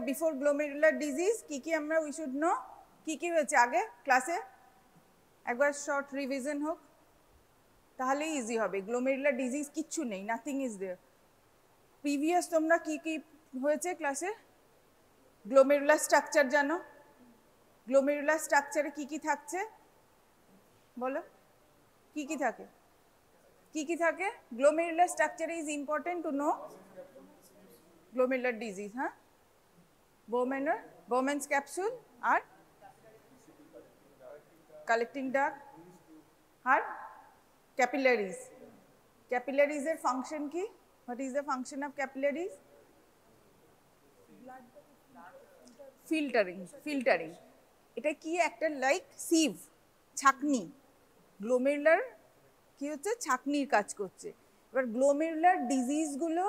Before glomerular disease কি আমরা we should no, কি হয়েছে আগে ক্লাসে, একবার শর্ট রিভিশন হোক তাহলেই ইজি হবে। গ্লোমেরুলার ডিজিজ কিচ্ছু নেই, নাথিং ইজ দেয়ার। প্রিভিয়াস তোমরা কি হয়েছে ক্লাসে? গ্লোমেরুলার স্ট্রাকচার জানো? গ্লোমেরুলার স্ট্রাকচারে কি থাকছে বলো, কি থাকে? কি থাকে গ্লোমেরুলার স্ট্রাকচারে? Is important to know glomerular disease. হ্যাঁ, Bowman's capsule আর কালেক্টিং ডাক্ট আর ক্যাপিলারিজ। ক্যাপিলারিজ এর ফাংশন কি? What is the function of capillaries? Filtering. এটা কি একটা লাইক সিভ, ছাকনি। গ্লোমেরুলার কি হচ্ছে? ছাকনির কাজ করছে। এবার গ্লোমেরুলার ডিজিজগুলো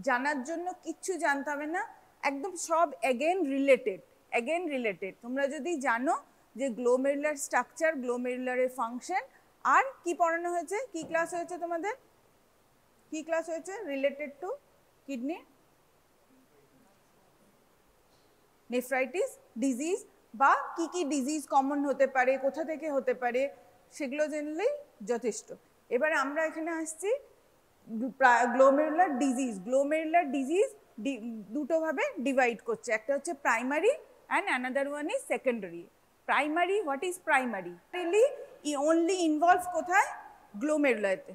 জানার জন্য কিচ্ছু জানতে হবে না, একদম সব এগেন রিলেটেড। তোমরা যদি জানো যে গ্লোমেরুলার স্ট্রাকচার, গ্লোমেরুলারের ফাংশন, আর কি পড়ানো হয়েছে, কি ক্লাস হয়েছে তোমাদের, কি ক্লাস হয়েছে related to kidney nephritis disease, বা কি ডিজিজ কমন হতে পারে, কোথা থেকে হতে পারে, সেগুলো জানলেই যথেষ্ট। এবারে আমরা এখানে আসছি গ্লোমেরুলার ডিজিজ দুটো ভাবে ডিভাইড করছে, একটা হচ্ছে primary and another one is secondary. Primary, what is primary? Only involve কোথায়? গ্লোমেরুলাতে,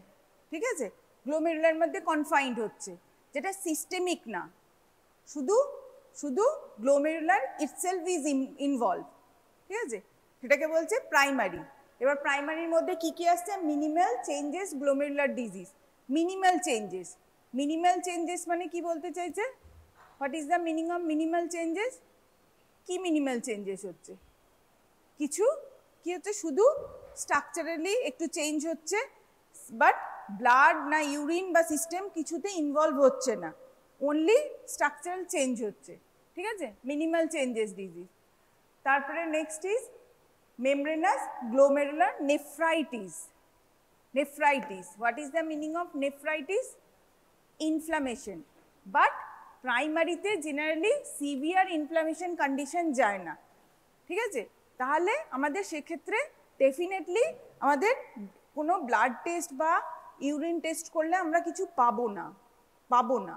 ঠিক আছে? গ্লোমেরুলার মধ্যে কনফাইন্ড হচ্ছে, যেটা সিস্টেমিক না, শুধু গ্লোমেরুলার ইটসেলফ ইজ ইনভলভ, ঠিক আছে? সেটাকে বলছে প্রাইমারি। এবার প্রাইমারির মধ্যে কি আসছে? Minimal changes glomerular disease. Minimal changes মানে কি বলতে চাইছে? What is the meaning of minimal changes? কি মিনিমাল চেঞ্জেস হচ্ছে? কিছু কি হচ্ছে? শুধু স্ট্রাকচারালি একটু চেঞ্জ হচ্ছে, বাট ব্লাড না ইউরিন বা সিস্টেম কিছুতে ইনভলভ হচ্ছে না, অনলি স্ট্রাকচারাল চেঞ্জ হচ্ছে, ঠিক আছে? Minimal changes disease. তারপরে next is membranous glomerular nephritis. What is the meaning of nephritis? Inflammation. But primary তে generally severe inflammation condition যায় না, ঠিক আছে? তাহলে আমাদের সেক্ষেত্রে ডেফিনেটলি আমাদের কোনো ব্লাড টেস্ট বা ইউরিন টেস্ট করলে আমরা কিছু পাবো না,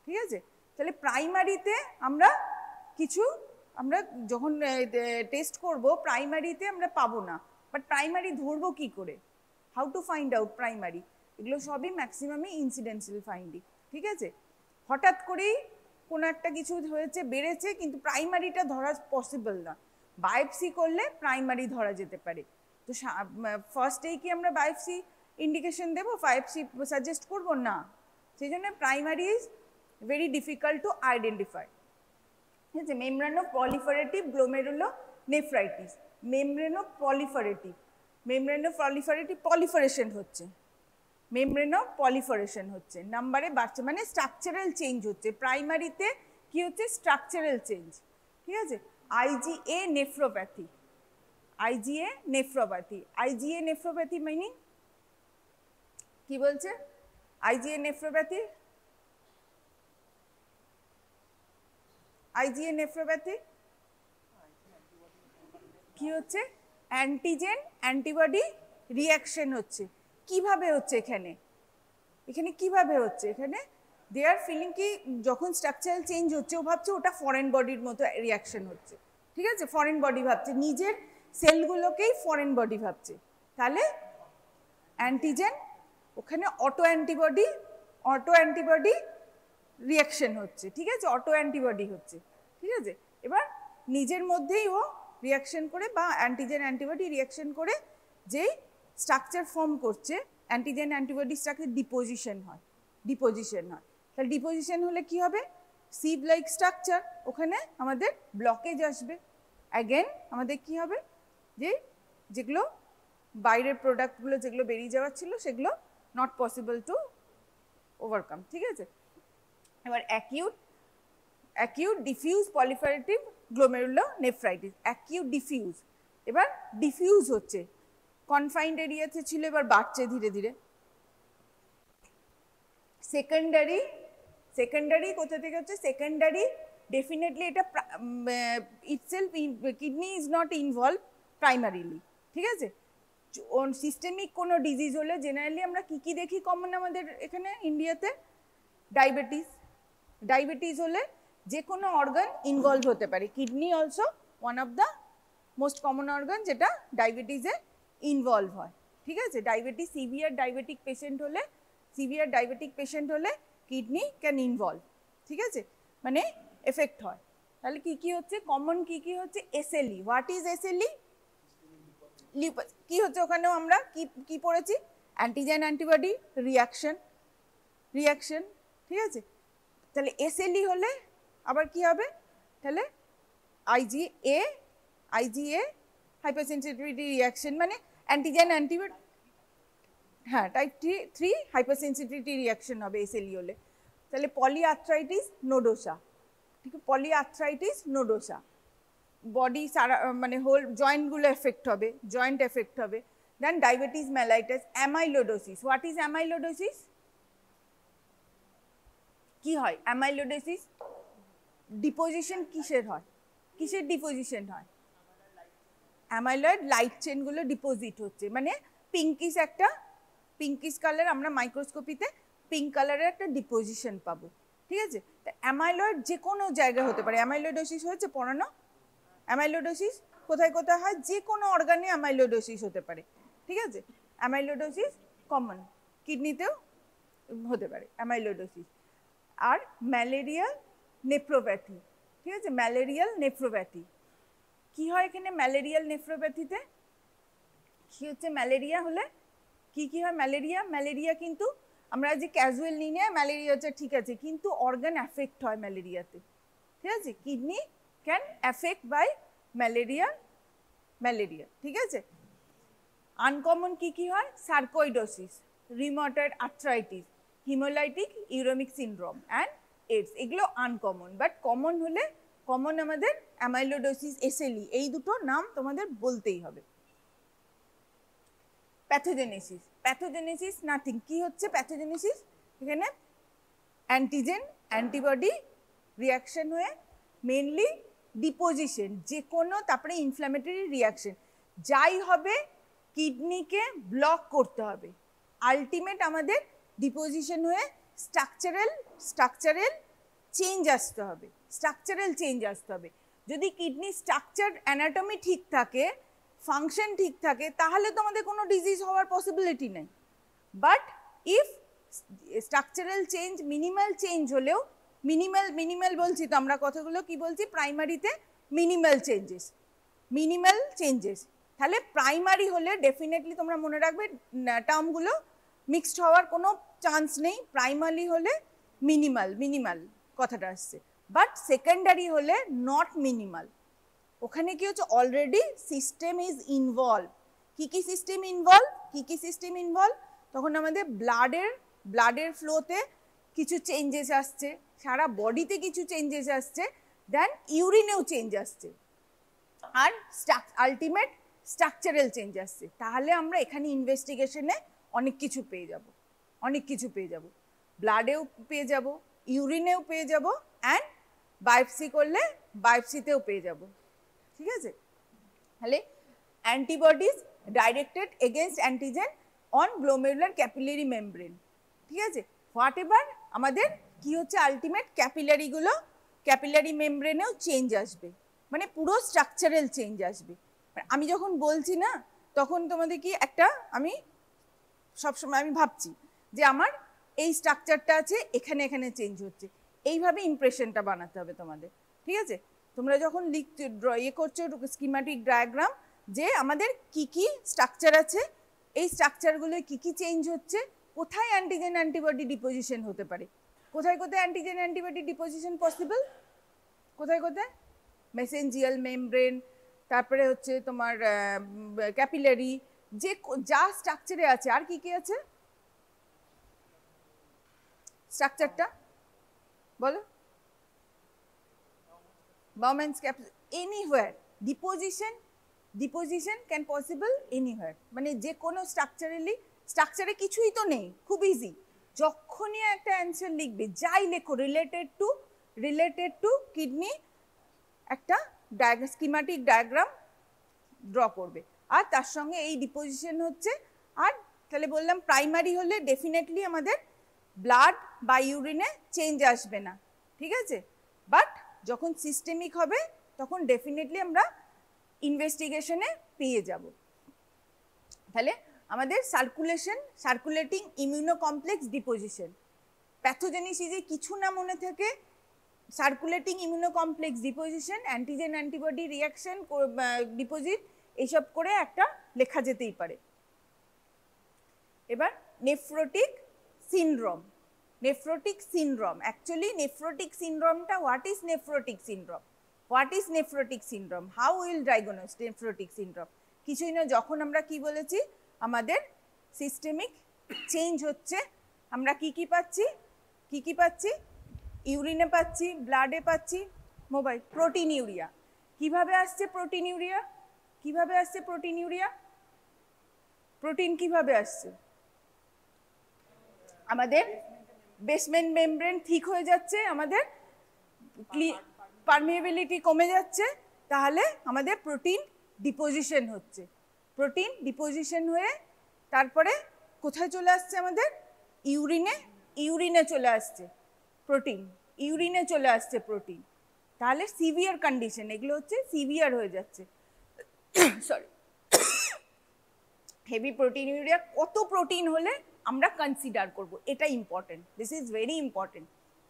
ঠিক আছে? তাহলে প্রাইমারিতে আমরা যখন টেস্ট করব প্রাইমারিতে আমরা পাবো না, বাট প্রাইমারি ধরবো কি করে? How to find out primary? এগুলো সবই ম্যাক্সিমামই ইনসিডেন্সিয়াল ফাইন্ডিং, ঠিক আছে? হঠাৎ করেই কোনো একটা কিছু হয়েছে, বেড়েছে, কিন্তু প্রাইমারিটা ধরা পসিবল না। বায়োপসি করলে প্রাইমারি ধরা যেতে পারে। তো ফার্স্টেই কি আমরা বায়োপসি ইন্ডিকেশন দেবো, বায়োপসি সাজেস্ট করবো না? সেই জন্য primary is very difficult to identify, ঠিক আছে? মেমব্রানোপ্রলিফারেটিভ গ্লোমেরুলোনেফ্রাইটিস। পলিফারেশন হচ্ছে নাম্বারে বাড়ছে, মানে স্ট্রাকচারাল চেঞ্জ হচ্ছে। প্রাইমারিতে কি হচ্ছে? স্ট্রাকচারাল চেঞ্জ, ঠিক আছে? IgA নেফ্রোপ্যাথি মিনিং কি বলছে? IgA নেফ্রোপ্যাথি কি হচ্ছে? অ্যান্টিজেন অ্যান্টিবডি রিয়াকশন হচ্ছে। কিভাবে হচ্ছে? এখানে কিভাবে হচ্ছে? এখানে দে আর ফিলিং কি যখন স্ট্রাকচারাল চেঞ্জ হচ্ছে ও ভাবছে ওটা ফরেন বডির মতো রিয়াকশন হচ্ছে, ঠিক আছে? ফরেন বডি ভাবছে, নিজের সেলগুলোকেই ফরেন বডি ভাবছে। তাহলে অ্যান্টিজেন, ওখানে অটো অ্যান্টিবডি রিয়াকশন হচ্ছে, ঠিক আছে? অটো অ্যান্টিবডি হচ্ছে, ঠিক আছে? এবার নিজের মধ্যেই ও রিয়াকশন করে, বা অ্যান্টিজেন অ্যান্টিবডি রিয়াকশন করে যেই স্ট্রাকচার ফর্ম করছে, অ্যান্টিজেন অ্যান্টিবডি স্ট্রাকচার ডিপোজিশন হয়। তাহলে ডিপোজিশন হলে কি হবে? সিভ লাইক স্ট্রাকচার, ওখানে আমাদের ব্লকেজ আসবে। অ্যাগেন আমাদের কি হবে? যেগুলো বাইরের প্রোডাক্টগুলো যেগুলো বেরিয়ে যাওয়ার ছিল সেগুলো নট পসিবল টু ওভারকাম, ঠিক আছে? এবার অ্যাকিউট ডিফিউজ পলিফারেটিভ গ্লোমেরুলোনেফ্রাইটিস। এবার ডিফিউজ হচ্ছে, কনফাইন্ড এরিয়াতে ছিল, এবার বাড়ছে ধীরে ধীরে। সেকেন্ডারি কোথা থেকে হচ্ছে? সেকেন্ডারি ডেফিনেটলি এটা itself kidney is not involve primarily, ঠিক আছে। সিস্টেমিক কোনো ডিজিজ হলে জেনারেলি আমরা কি দেখি কমন আমাদের এখানে ইন্ডিয়াতে? ডায়াবেটিস হলে যে কোনো অর্গান ইনভলভ হতে পারে, kidney also one of the most common organ যেটা ডায়াবেটিসে ইনভলভ হয়, ঠিক আছে। সিভিয়ার ডায়াবেটিক পেশেন্ট হলে কিডনি ক্যান ইনভলভ, ঠিক আছে, মানে এফেক্ট হয়। তাহলে কি হচ্ছে কমন, কি হচ্ছে? এসএলই। What is SLE? কি হচ্ছে ওখানেও আমরা কি পড়েছি? অ্যান্টিজেন অ্যান্টিবডি রিয়াকশন, ঠিক আছে। তাহলে এসএলই হলে আবার কি হবে? তাহলে আইজিএ হাইপারসেনসিটিভিটি রিয়াকশন, মানে অ্যান্টিজেন অ্যান্টিবডি, হ্যাঁ, টাইপ 3 হাইপারসেনসিটিভিটি রিয়াকশন হবে এসএলই হলে। তাহলে পলিআর্থ্রাইটিস নোডোসা, ঠিক আছে, পলিআর্থ্রাইটিস নোডোসা, বডি সারা মানে হোল জয়েন্টগুলো এফেক্ট হবে, then diabetes mellitus, amyloidosis. What is amyloidosis? কি হয় অ্যামাইলোডোসিস? ডিপোজিশন কিসের ডিপোজিশন হয়? অ্যামাইলয়েড লাইট চেনগুলো ডিপোজিট হচ্ছে, মানে পিঙ্কিশ কালার, আমরা মাইক্রোস্কোপিতে পিঙ্ক কালারের একটা ডিপোজিশন পাবো, ঠিক আছে। তা অ্যামাইলয়েড যে কোনো জায়গায় হতে পারে। অ্যামাইলোডোসিস হয়েছে পড়ানো? অ্যামাইলোডোসিস কোথায় হয়? যে কোনো অর্গানে অ্যামাইলোডোসিস হতে পারে, ঠিক আছে। অ্যামাইলোডোসিস কমন, কিডনিতেও হতে পারে অ্যামাইলোডোসিস। আর ম্যালেরিয়াল নেফ্রোপ্যাথি, ঠিক আছে, ম্যালেরিয়াল নেফ্রোপ্যাথি কি হয় এখানে? ম্যালেরিয়াল নেফ্রোপ্যাথিতে কি হচ্ছে? ম্যালেরিয়া হলে কি হয়? ম্যালেরিয়া কিন্তু আমরা যে ক্যাজুয়াল নিই না, ম্যালেরিয়া হচ্ছে ঠিক আছে, কিন্তু অর্গান অ্যাফেক্ট হয় ম্যালেরিয়াতে, ঠিক আছে। Kidney can affect by malaria, ঠিক আছে। আনকমন কি হয়? Sarcoidosis, rheumatoid arthritis, haemolytic uraemic syndrome and AIDS, এগুলো আনকমন। বাট কমন হলে আমাদের অ্যামাইলোডোসিস, এসএলই, এই দুটো নাম তোমাদের বলতেই হবে। Pathogenesis nothing. কি হচ্ছে প্যাথোজেনেসিস? এখানে অ্যান্টিজেন অ্যান্টিবডি রিয়াকশন হয়ে মেনলি ডিপোজিশন, যে কোনো, তারপরে ইনফ্ল্যামেটরি রিয়াকশন, যাই হবে কিডনিকে ব্লক করতে হবে। আলটিমেট আমাদের ডিপোজিশন হয়ে স্ট্রাকচারাল চেঞ্জ আসতে হবে। যদি কিডনি স্ট্রাকচার অ্যানাটমি ঠিক থাকে, ফাংশন ঠিক থাকে, তাহলে তো আমাদের কোনো ডিজিজ হওয়ার পসিবিলিটি নেই। But if structural change, minimal change হলেও, মিনিমাল বলছি তো আমরা কথাগুলো কি বলছি? প্রাইমারিতে মিনিমাল চেঞ্জেস, তাহলে প্রাইমারি হলে ডেফিনেটলি তোমরা মনে রাখবে টার্মগুলো মিক্সড হওয়ার কোনো চান্স নেই। প্রাইমারি হলে মিনিমাল কথাটা আসছে, বাট সেকেন্ডারি হলে নট মিনিমাল। ওখানে কি হচ্ছে? Already system is involve. কি সিস্টেম ইনভলভ? তখন আমাদের ব্লাডের ফ্লোতে কিছু চেঞ্জেস আসছে, সারা বডিতে কিছু চেঞ্জেস আসছে, দেন ইউরিনেও চেঞ্জ আসছে, আর আলটিমেট স্ট্রাকচারাল চেঞ্জ আসছে। তাহলে আমরা এখানে ইনভেস্টিগেশনে অনেক কিছু পেয়ে যাব, ব্লাডেও পেয়ে যাব, ইউরিনেও পেয়ে যাব, অ্যান্ড বায়োপসি করলে বায়োপসিতেও পেয়ে যাব, ঠিক আছে। তাহলে antibodies directed against antigen on glomerular capillary membrane, ঠিক আছে। হোয়াট এভার আমাদের কি হচ্ছে? আলটিমেট ক্যাপিলারি মেমব্রেনেও চেঞ্জ আসবে, মানে পুরো স্ট্রাকচারাল চেঞ্জ আসবে। আমি যখন বলছি না, তখন তোমাদের কি একটা, আমি সবসময় আমি ভাবছি যে আমার এই স্ট্রাকচারটা আছে, এখানে চেঞ্জ হচ্ছে, এইভাবে ইমপ্রেশনটা বানাতে হবে তোমাদের, ঠিক আছে। তোমরা যখন করছো স্কিম্যাটিক ডায়াগ্রাম, যে আমাদের কি স্ট্রাকচার আছে, এই স্ট্রাকচারগুলোয় কি চেঞ্জ হচ্ছে, কোথায় অ্যান্টিজেন অ্যান্টিবডি ডিপোজিশন হতে পারে, কোথায় অ্যান্টিজেন অ্যান্টিবডি ডিপোজিশন পসিবল, কোথায় মেসেঞ্জিয়াল মেমব্রেন, তারপরে হচ্ছে তোমার ক্যাপিলারি, যে যা স্ট্রাকচারে আছে। আর কি আছে স্ট্রাকচারটা বলো? Bowman's capillary, anywhere deposition can possible anywhere, মানে যে কোনো স্ট্রাকচারে কিছুই তো নেই, খুব ইজি। যখনই একটা অ্যান্সার লিখবে, যাই লেখো related to related to kidney একটা স্কিমাটিক ডায়াগ্রাম ড্র করবে, আর তার সঙ্গে এই ডিপোজিশন হচ্ছে। আর তাহলে বললাম প্রাইমারি হলে ডেফিনেটলি আমাদের ব্লাড বা ইউরিনে চেঞ্জ আসবে না, ঠিক আছে, বাট যখন সিস্টেমিক হবে তখন ডেফিনেটলি আমরা ইনভেস্টিগেশনে পেয়ে যাব। তাহলে আমাদের সার্কুলেটিং ইমিউনো কমপ্লেক্স ডিপোজিশন, প্যাথোজেনেসিসে কিছু না মনে থেকে circulating immuno complex deposition, antigen antibody reaction deposit, এইসব করে একটা লেখা যেতেই পারে। এবার nephrotic syndrome. Nephrotic syndrome, actually nephrotic সিনড্রোমটা, what is nephrotic syndrome? What is nephrotic syndrome? How will diagnose nephrotic syndrome? কিছুই না, যখন আমরা কি বলেছি আমাদের সিস্টেমিক চেঞ্জ হচ্ছে, আমরা কি পাচ্ছি, ইউরিনে পাচ্ছি, ব্লাডে পাচ্ছি, মোবাইল প্রোটিন ইউরিয়া। কিভাবে আসছে প্রোটিন ইউরিয়া? প্রোটিন কিভাবে আসছে? আমাদের বেসমেন্ট মেমব্রেন ঠিক হয়ে যাচ্ছে, আমাদের পারমিয়েবিলিটি কমে যাচ্ছে, তাহলে আমাদের প্রোটিন ডিপোজিশন হচ্ছে। প্রোটিন ডিপোজিশন হয়ে তারপরে কোথায় চলে আসছে? আমাদের ইউরিনে চলে আসছে প্রোটিন, ইউরিনে চলে আসছে প্রোটিন। তাহলে সিভিয়ার কন্ডিশন, এগুলো হচ্ছে সিভিয়ার হয়ে যাচ্ছে। Sorry, heavy protein urea. কত প্রোটিন হলে আমরা কনসিডার করব, এটা important, this is very important.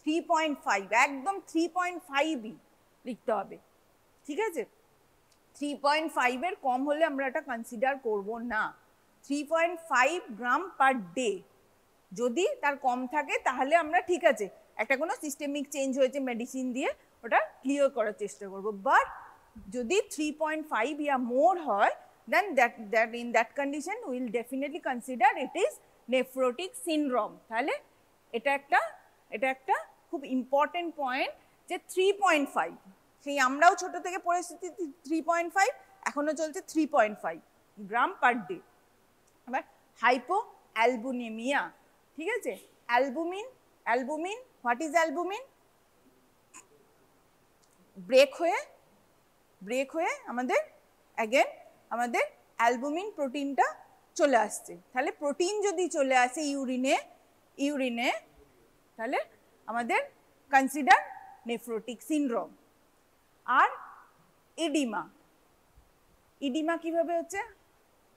3.5, একদম 3.5ই লিখতে হবে, ঠিক আছে? 3.5 এর কম হলে আমরা এটা কনসিডার করব না। 3.5 গ্রাম পার ডে, যদি তার কম থাকে তাহলে আমরা ঠিক আছে, একটা কোনো সিস্টেমিক চেঞ্জ হয়েছে মেডিসিন দিয়ে ওটা ক্লিয়ার করার চেষ্টা করব। বাট যদি 3.5 ইয়া মোর হয়, then that in that condition we will definitely consider it is nephrotic syndrome. তাহলে এটা একটা খুব ইম্পর্টেন্ট পয়েন্ট যে 3.5, সেই আমরাও ছোট থেকে পড়েছি 3.5, এখনো চলছে 3.5 গ্রাম পার ডে। এবার হাইপো অ্যালবুমিনিয়া, ঠিক আছে? Albumin, what is albumin? Break হয়ে আমাদের আমাদের অ্যালবুমিন প্রোটিনটা চলে আসছে। তাহলে প্রোটিন যদি চলে আসে ইউরিনে তাহলে আমাদের কনসিডার নেফ্রোটিক সিনড্রোম। আর ইডিমা কিভাবে হচ্ছে?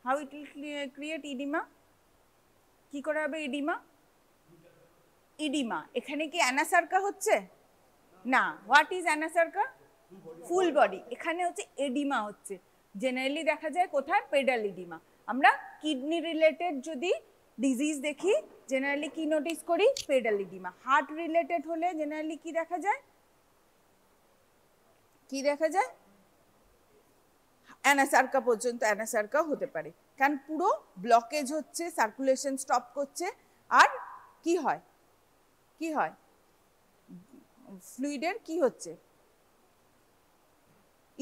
How it will create oedema? কি করে হবে ইডিমা? এখানে কি অ্যানাসার্কা হচ্ছে না? What is anasarca? Full body. এখানে হচ্ছে এডিমা হচ্ছে। জেনারেলি দেখা যায় কোথায়? Pedal oedema. আমরা কিডনি রিলেটেড যদি ডিজিজ দেখি জেনারেলি কি নোটিস করি? Pedal oedema. হার্ট রিলেটেড হলে জেনারেলি কি দেখা যায়? অ্যানাসার্কা পর্যন্ত অ্যানাসার্কা হতে পারে, কারণ পুরো ব্লকেজ হচ্ছে, সার্কুলেশন স্টপ করছে। আর কি হয় ফ্লুইডের কি হচ্ছে?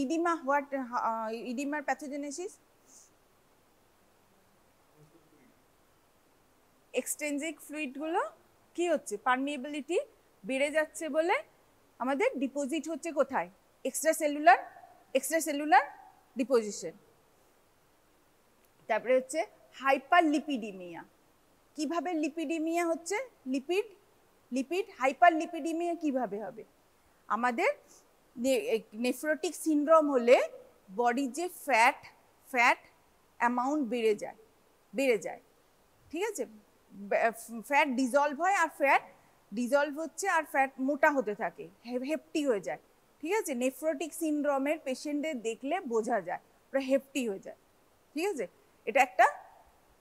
ইডিমা। হোয়াট ইডিমার প্যাথোজেনেসিস? এক্সট্রিনসিক ফ্লুইডগুলো কি হচ্ছে? পারমিয়েবিলিটি বেড়ে যাচ্ছে বলে আমাদের ডিপোজিট হচ্ছে কোথায়? Extracellular deposition. তারপরে হচ্ছে হাইপারলিপিডিমিয়া। কিভাবে লিপিডিমিয়া হচ্ছে? লিপিড হাইপারলিপিডিমিয়া কিভাবে হবে? আমাদের নেফ্রোটিক সিনড্রোম হলে বডির যে ফ্যাট অ্যামাউন্ট বেড়ে যায়, ঠিক আছে? ফ্যাট ডিজলভ হয়, আর ফ্যাট ডিজলভ হচ্ছে আর ফ্যাট মোটা হতে থাকে, হেপটি হয়ে যায়, ঠিক আছে? নেফ্রোটিক সিনড্রোমের পেশেন্টদের দেখলে বোঝা যায় ওরা হেপটি হয়ে যায়, ঠিক আছে? এটা একটা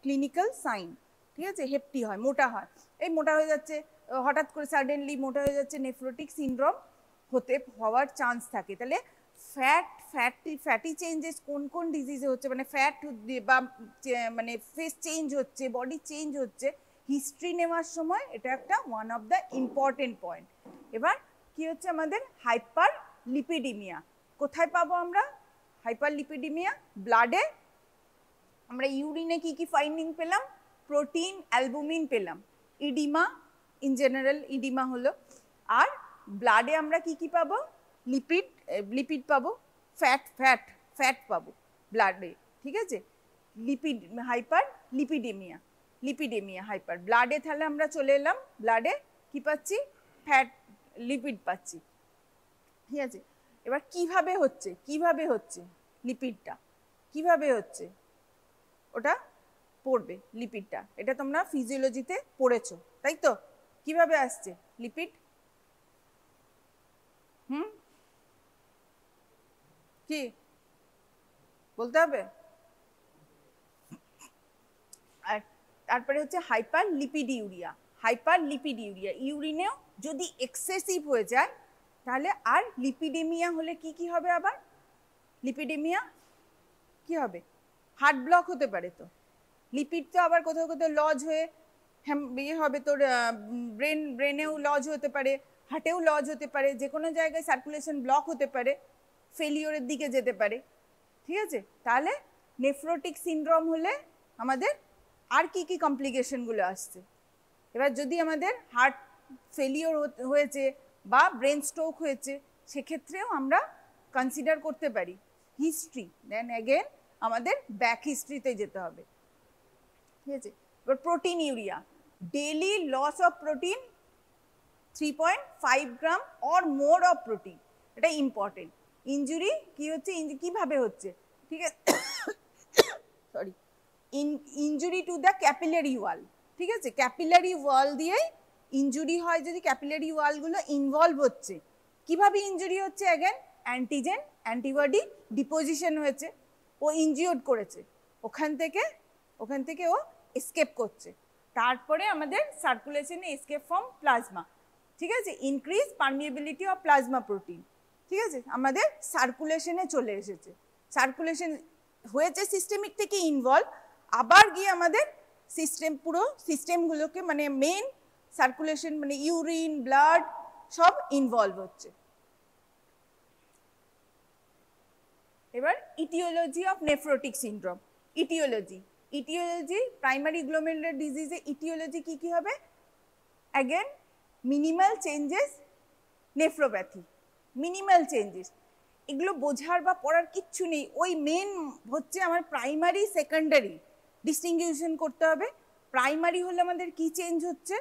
ক্লিনিক্যাল সাইন, ঠিক আছে? হেপটি হয়, মোটা হয়। এই মোটা হয়ে যাচ্ছে, হঠাৎ করে সাডেনলি মোটা হয়ে যাচ্ছে, নেফ্রোটিক সিনড্রোম হওয়ার চান্স থাকে। তাহলে ফ্যাটি চেঞ্জেস কোন ডিজিজে হচ্ছে, মানে ফ্যাট বা মানে ফেস চেঞ্জ হচ্ছে, বডি চেঞ্জ হচ্ছে, হিস্ট্রি নেওয়ার সময় এটা একটা one of the important point. এবার কি হচ্ছে আমাদের হাইপারলিপিডিমিয়া? কোথায় পাবো আমরা হাইপারলিপিডিমিয়া? ব্লাডে। আমরা ইউরিনে কি ফাইন্ডিং পেলাম? প্রোটিন, অ্যালবুমিন পেলাম। ইডিমা, ইন জেনারেল ইডিমা হলো। আর ব্লাডে আমরা কি পাবো, লিপিড পাবো, ফ্যাট পাবো ব্লাডে, ঠিক আছে, লিপিড হাইপার লিপিডেমিয়া হাইপার। ব্লাডে তাহলে আমরা চলে এলাম, ব্লাডে কি পাচ্ছি, ফ্যাট লিপিড পাচ্ছি, ঠিক আছে। এবার কিভাবে হচ্ছে লিপিডটা, কিভাবে হচ্ছে ওটা পড়বে লিপিডটা, এটা তোমরা ফিজিওলজিতে পড়েছো তাই তো। কিভাবে আসছে লিপিড, কি বলতে হবে। আর তারপরে হচ্ছে হাইপার লিপিডিউরিয়া, ইউরিনেও যদি এক্সেসিভ হয়ে যায় তাহলে, আর লিপিডেমিয়া হলে কি হবে, আবার লিপিডেমিয়া কি হবে, হার্ট ব্লক হতে পারে। তো লিপিড তো আবার কোথাও কোথাও লজ হয়ে ইয়ে হবে, তোর ব্রেনেও লজ হতে পারে, হার্টেও লজ হতে পারে, যে কোনো জায়গায় সার্কুলেশন ব্লক হতে পারে, ফেলিওরের দিকে যেতে পারে, ঠিক আছে। তাহলে নেফ্রোটিক সিনড্রোম হলে আমাদের আর কি কমপ্লিকেশনগুলো আসছে। এবার যদি আমাদের হার্ট ফেলিওর হয়েছে বা ব্রেন স্ট্রোক হয়েছে, সেক্ষেত্রেও আমরা কনসিডার করতে পারি হিস্ট্রি, দেন অ্যাগেন আমাদের ব্যাক হিস্ট্রিতে যেতে হবে, ঠিক আছে। এবার proteinuria, daily loss of protein 3.5 gram or more of protein, এটা ইম্পর্টেন্ট। ইনজুরি কি হচ্ছে, কিভাবে হচ্ছে, ঠিক আছে, sorry, injury to the capillary wall, ঠিক আছে, ক্যাপিলারি ওয়াল দিয়েই ইনজুরি হয়। যদি ক্যাপিলারি ওয়ালগুলো ইনভলভ হচ্ছে, কিভাবে ইনজুরি হচ্ছে, অ্যাগেন অ্যান্টিজেন অ্যান্টিবডি ডিপোজিশন হয়েছে, ও ইনজিওর্ড করেছে, ওখান থেকে ও এসকেপ করছে, তারপরে আমাদের সার্কুলেশনে এসকেপ ফ্রম প্লাজমা, ঠিক আছে, increase permeability of plasma protein, ঠিক আছে, আমাদের সার্কুলেশনে চলে এসেছে, সার্কুলেশন হয়েছে সিস্টেমিক থেকে ইনভলভ, আবার গিয়ে আমাদের পুরো সিস্টেমগুলোকে মানে মেন সার্কুলেশন মানে ইউরিন ব্লাড সব ইনভলভ হচ্ছে। এবার aetiology of nephrotic syndrome, aetiology primary glomerular ডিজিজে ইটিওলজি কি হবে, again minimal changes nephropathy, minimal changes, এগুলো বোঝার বা পড়ার কিচ্ছু নেই, ওই মেন হচ্ছে আমার প্রাইমারি সেকেন্ডারি ডিস্টিংগুইশন করতে হবে। প্রাইমারি হলে আমাদের কি চেঞ্জ হচ্ছে,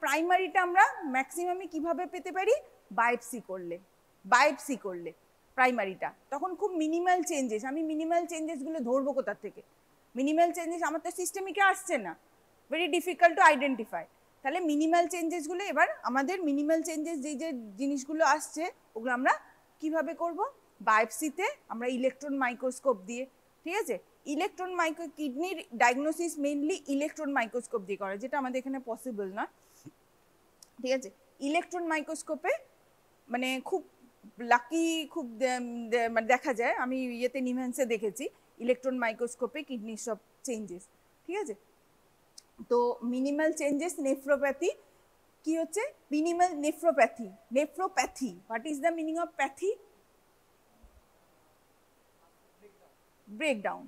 প্রাইমারিটা আমরা ম্যাক্সিমামে কিভাবে পেতে পারি, বায়োপসি করলে প্রাইমারিটা, তখন খুব মিনিমাল চেঞ্জেস, আমি মিনিমাল চেঞ্জেসগুলো ধরবো কোথা থেকে, মিনিমাল চেঞ্জেস আমার তো সিস্টেমিকে আসছে না, ভেরি ডিফিকাল্ট টু আইডেন্টিফাই, তাহলে মিনিমাল চেঞ্জেসগুলো, এবার আমাদের মিনিমাল চেঞ্জেস যে জিনিসগুলো আসছে ওগুলো আমরা কিভাবে করব, বায়োপসিতে, আমরা ইলেকট্রন মাইক্রোস্কোপ দিয়ে, ঠিক আছে, কিডনির ডায়াগনোসিস মেইনলি ইলেকট্রন মাইক্রোস্কোপ দিয়ে করা, যেটা আমাদের এখানে পসিবল না, ঠিক আছে। ইলেকট্রন মাইক্রোস্কোপে মানে খুব লাকি, খুব মানে দেখা যায়, আমি ইয়েতে নিমহ্যান্সে দেখেছি ইলেকট্রন মাইক্রোস্কোপে কিডনির সব চেঞ্জেস, ঠিক আছে। তো মিনিমাল চেঞ্জেস নেফ্রোপ্যাথি কি হচ্ছে, minimal nephropathy, what is the meaning of pathy, breakdown,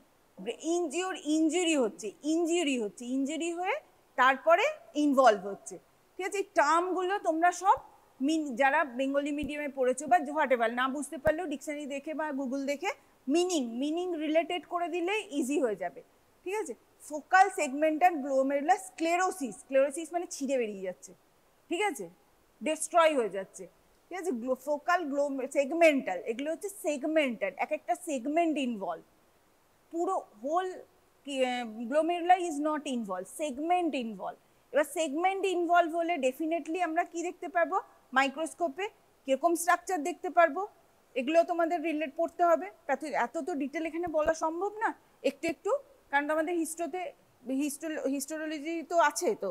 injury হয়ে তারপরে ইনভলভ হচ্ছে, ঠিক আছে। এই টার্মগুলো তোমরা সব যারা বেঙ্গলি মিডিয়ামে পড়েছো বা হোয়াট এভার, না বুঝতে পারলেও ডিকশনারি দেখে বা গুগল দেখে মিনিং রিলেটেড করে দিলে ইজি হয়ে যাবে, ঠিক আছে। ফোকাল সেগমেন্টাল গ্লোমেরুলার স্ক্লেরোসিস মানে ছিঁড়ে বেরিয়ে যাচ্ছে, ঠিক আছে, ডিস্ট্রয় হয়ে যাচ্ছে, ঠিক আছে। ফোকাল সেগমেন্টাল, এগুলো হচ্ছে সেগমেন্টাল, এক একটা সেগমেন্ট ইনভলভ, পুরো whole glomerular is not involve, segment involve. এবার সেগমেন্ট ইনভলভ হলে ডেফিনেটলি আমরা কি দেখতে পারবো, মাইক্রোস্কোপে কিরকম স্ট্রাকচার দেখতে পারবো, এগুলো তোমাদের রিলেট পড়তে হবে, এত তো ডিটেল এখানে বলা সম্ভব না, একটু, কারণ আমাদের হিস্টোলজি তো আছে, তো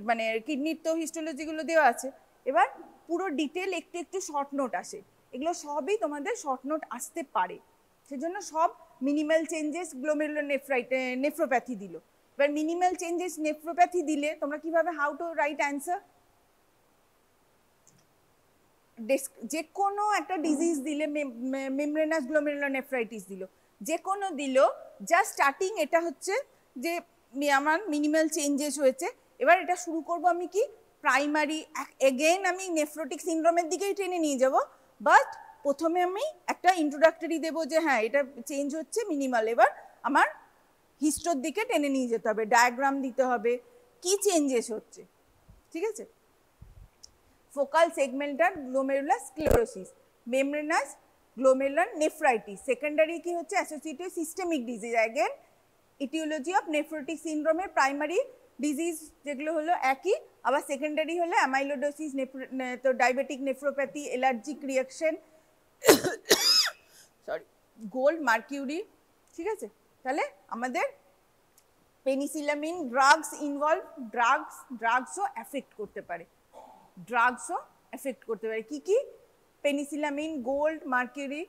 মানে কিডনির তো হিস্টোলজিগুলো দেওয়া আছে, এবার পুরো ডিটেল একটু শর্ট নোট আসে, এগুলো সবই তোমাদের শর্ট নোট আসতে পারে, সেজন্য সব মিনিমাল চেঞ্জেস গ্লোমেরুলার নেফ্রোপ্যাথি দিল। এবার মিনিমাল চেঞ্জেস নেফ্রোপ্যাথি দিলে তোমরা কিভাবে, হাউ টু রাইট অ্যান্সার, যে কোনো একটা ডিজিজ দিলে, মেমব্রেনাস গ্লোমেরুলার নেফ্রাইটিস দিল, যে কোনো দিল, জাস্ট স্টার্টিং এটা হচ্ছে যে আমার মিনিমাল চেঞ্জেস হয়েছে, এবার এটা শুরু করব আমি কি প্রাইমারি, এগেইন আমি নেফ্রোটিক সিনড্রোমের দিকেই টেনে নিয়ে যাব, বাট প্রথমে আমি একটা ইন্ট্রোডাক্টরি দেবো যে হ্যাঁ এটা চেঞ্জ হচ্ছে মিনিমাল। এবার আমার হিস্টোর দিকে টেনে নিয়ে যেতে হবে, ডায়াগ্রাম দিতে হবে কি চেঞ্জেস হচ্ছে, ঠিক আছে। Focal segmental glomerular sclerosis, membranous glomerular nephritis, secondary কি হচ্ছে associated systemic disease, again aetiology of nephrotic সিনড্রোমের প্রাইমারি ডিজিজ যেগুলো হলো একই, আবার সেকেন্ডারি হলো অ্যামাইলোডোসিস, তো diabetic nephropathy, allergic reaction, sorry gold, mercury, ঠিক আছে। তাহলে আমাদের পেনিসিলামিন ড্রাগস ইনভলভ, ড্রাগসও এফেক্ট করতে পারে, ড্রাগসও এফেক্ট করতে পারে কি কি, পেনিসিলামিন, গোল্ড, মার্কিউরি,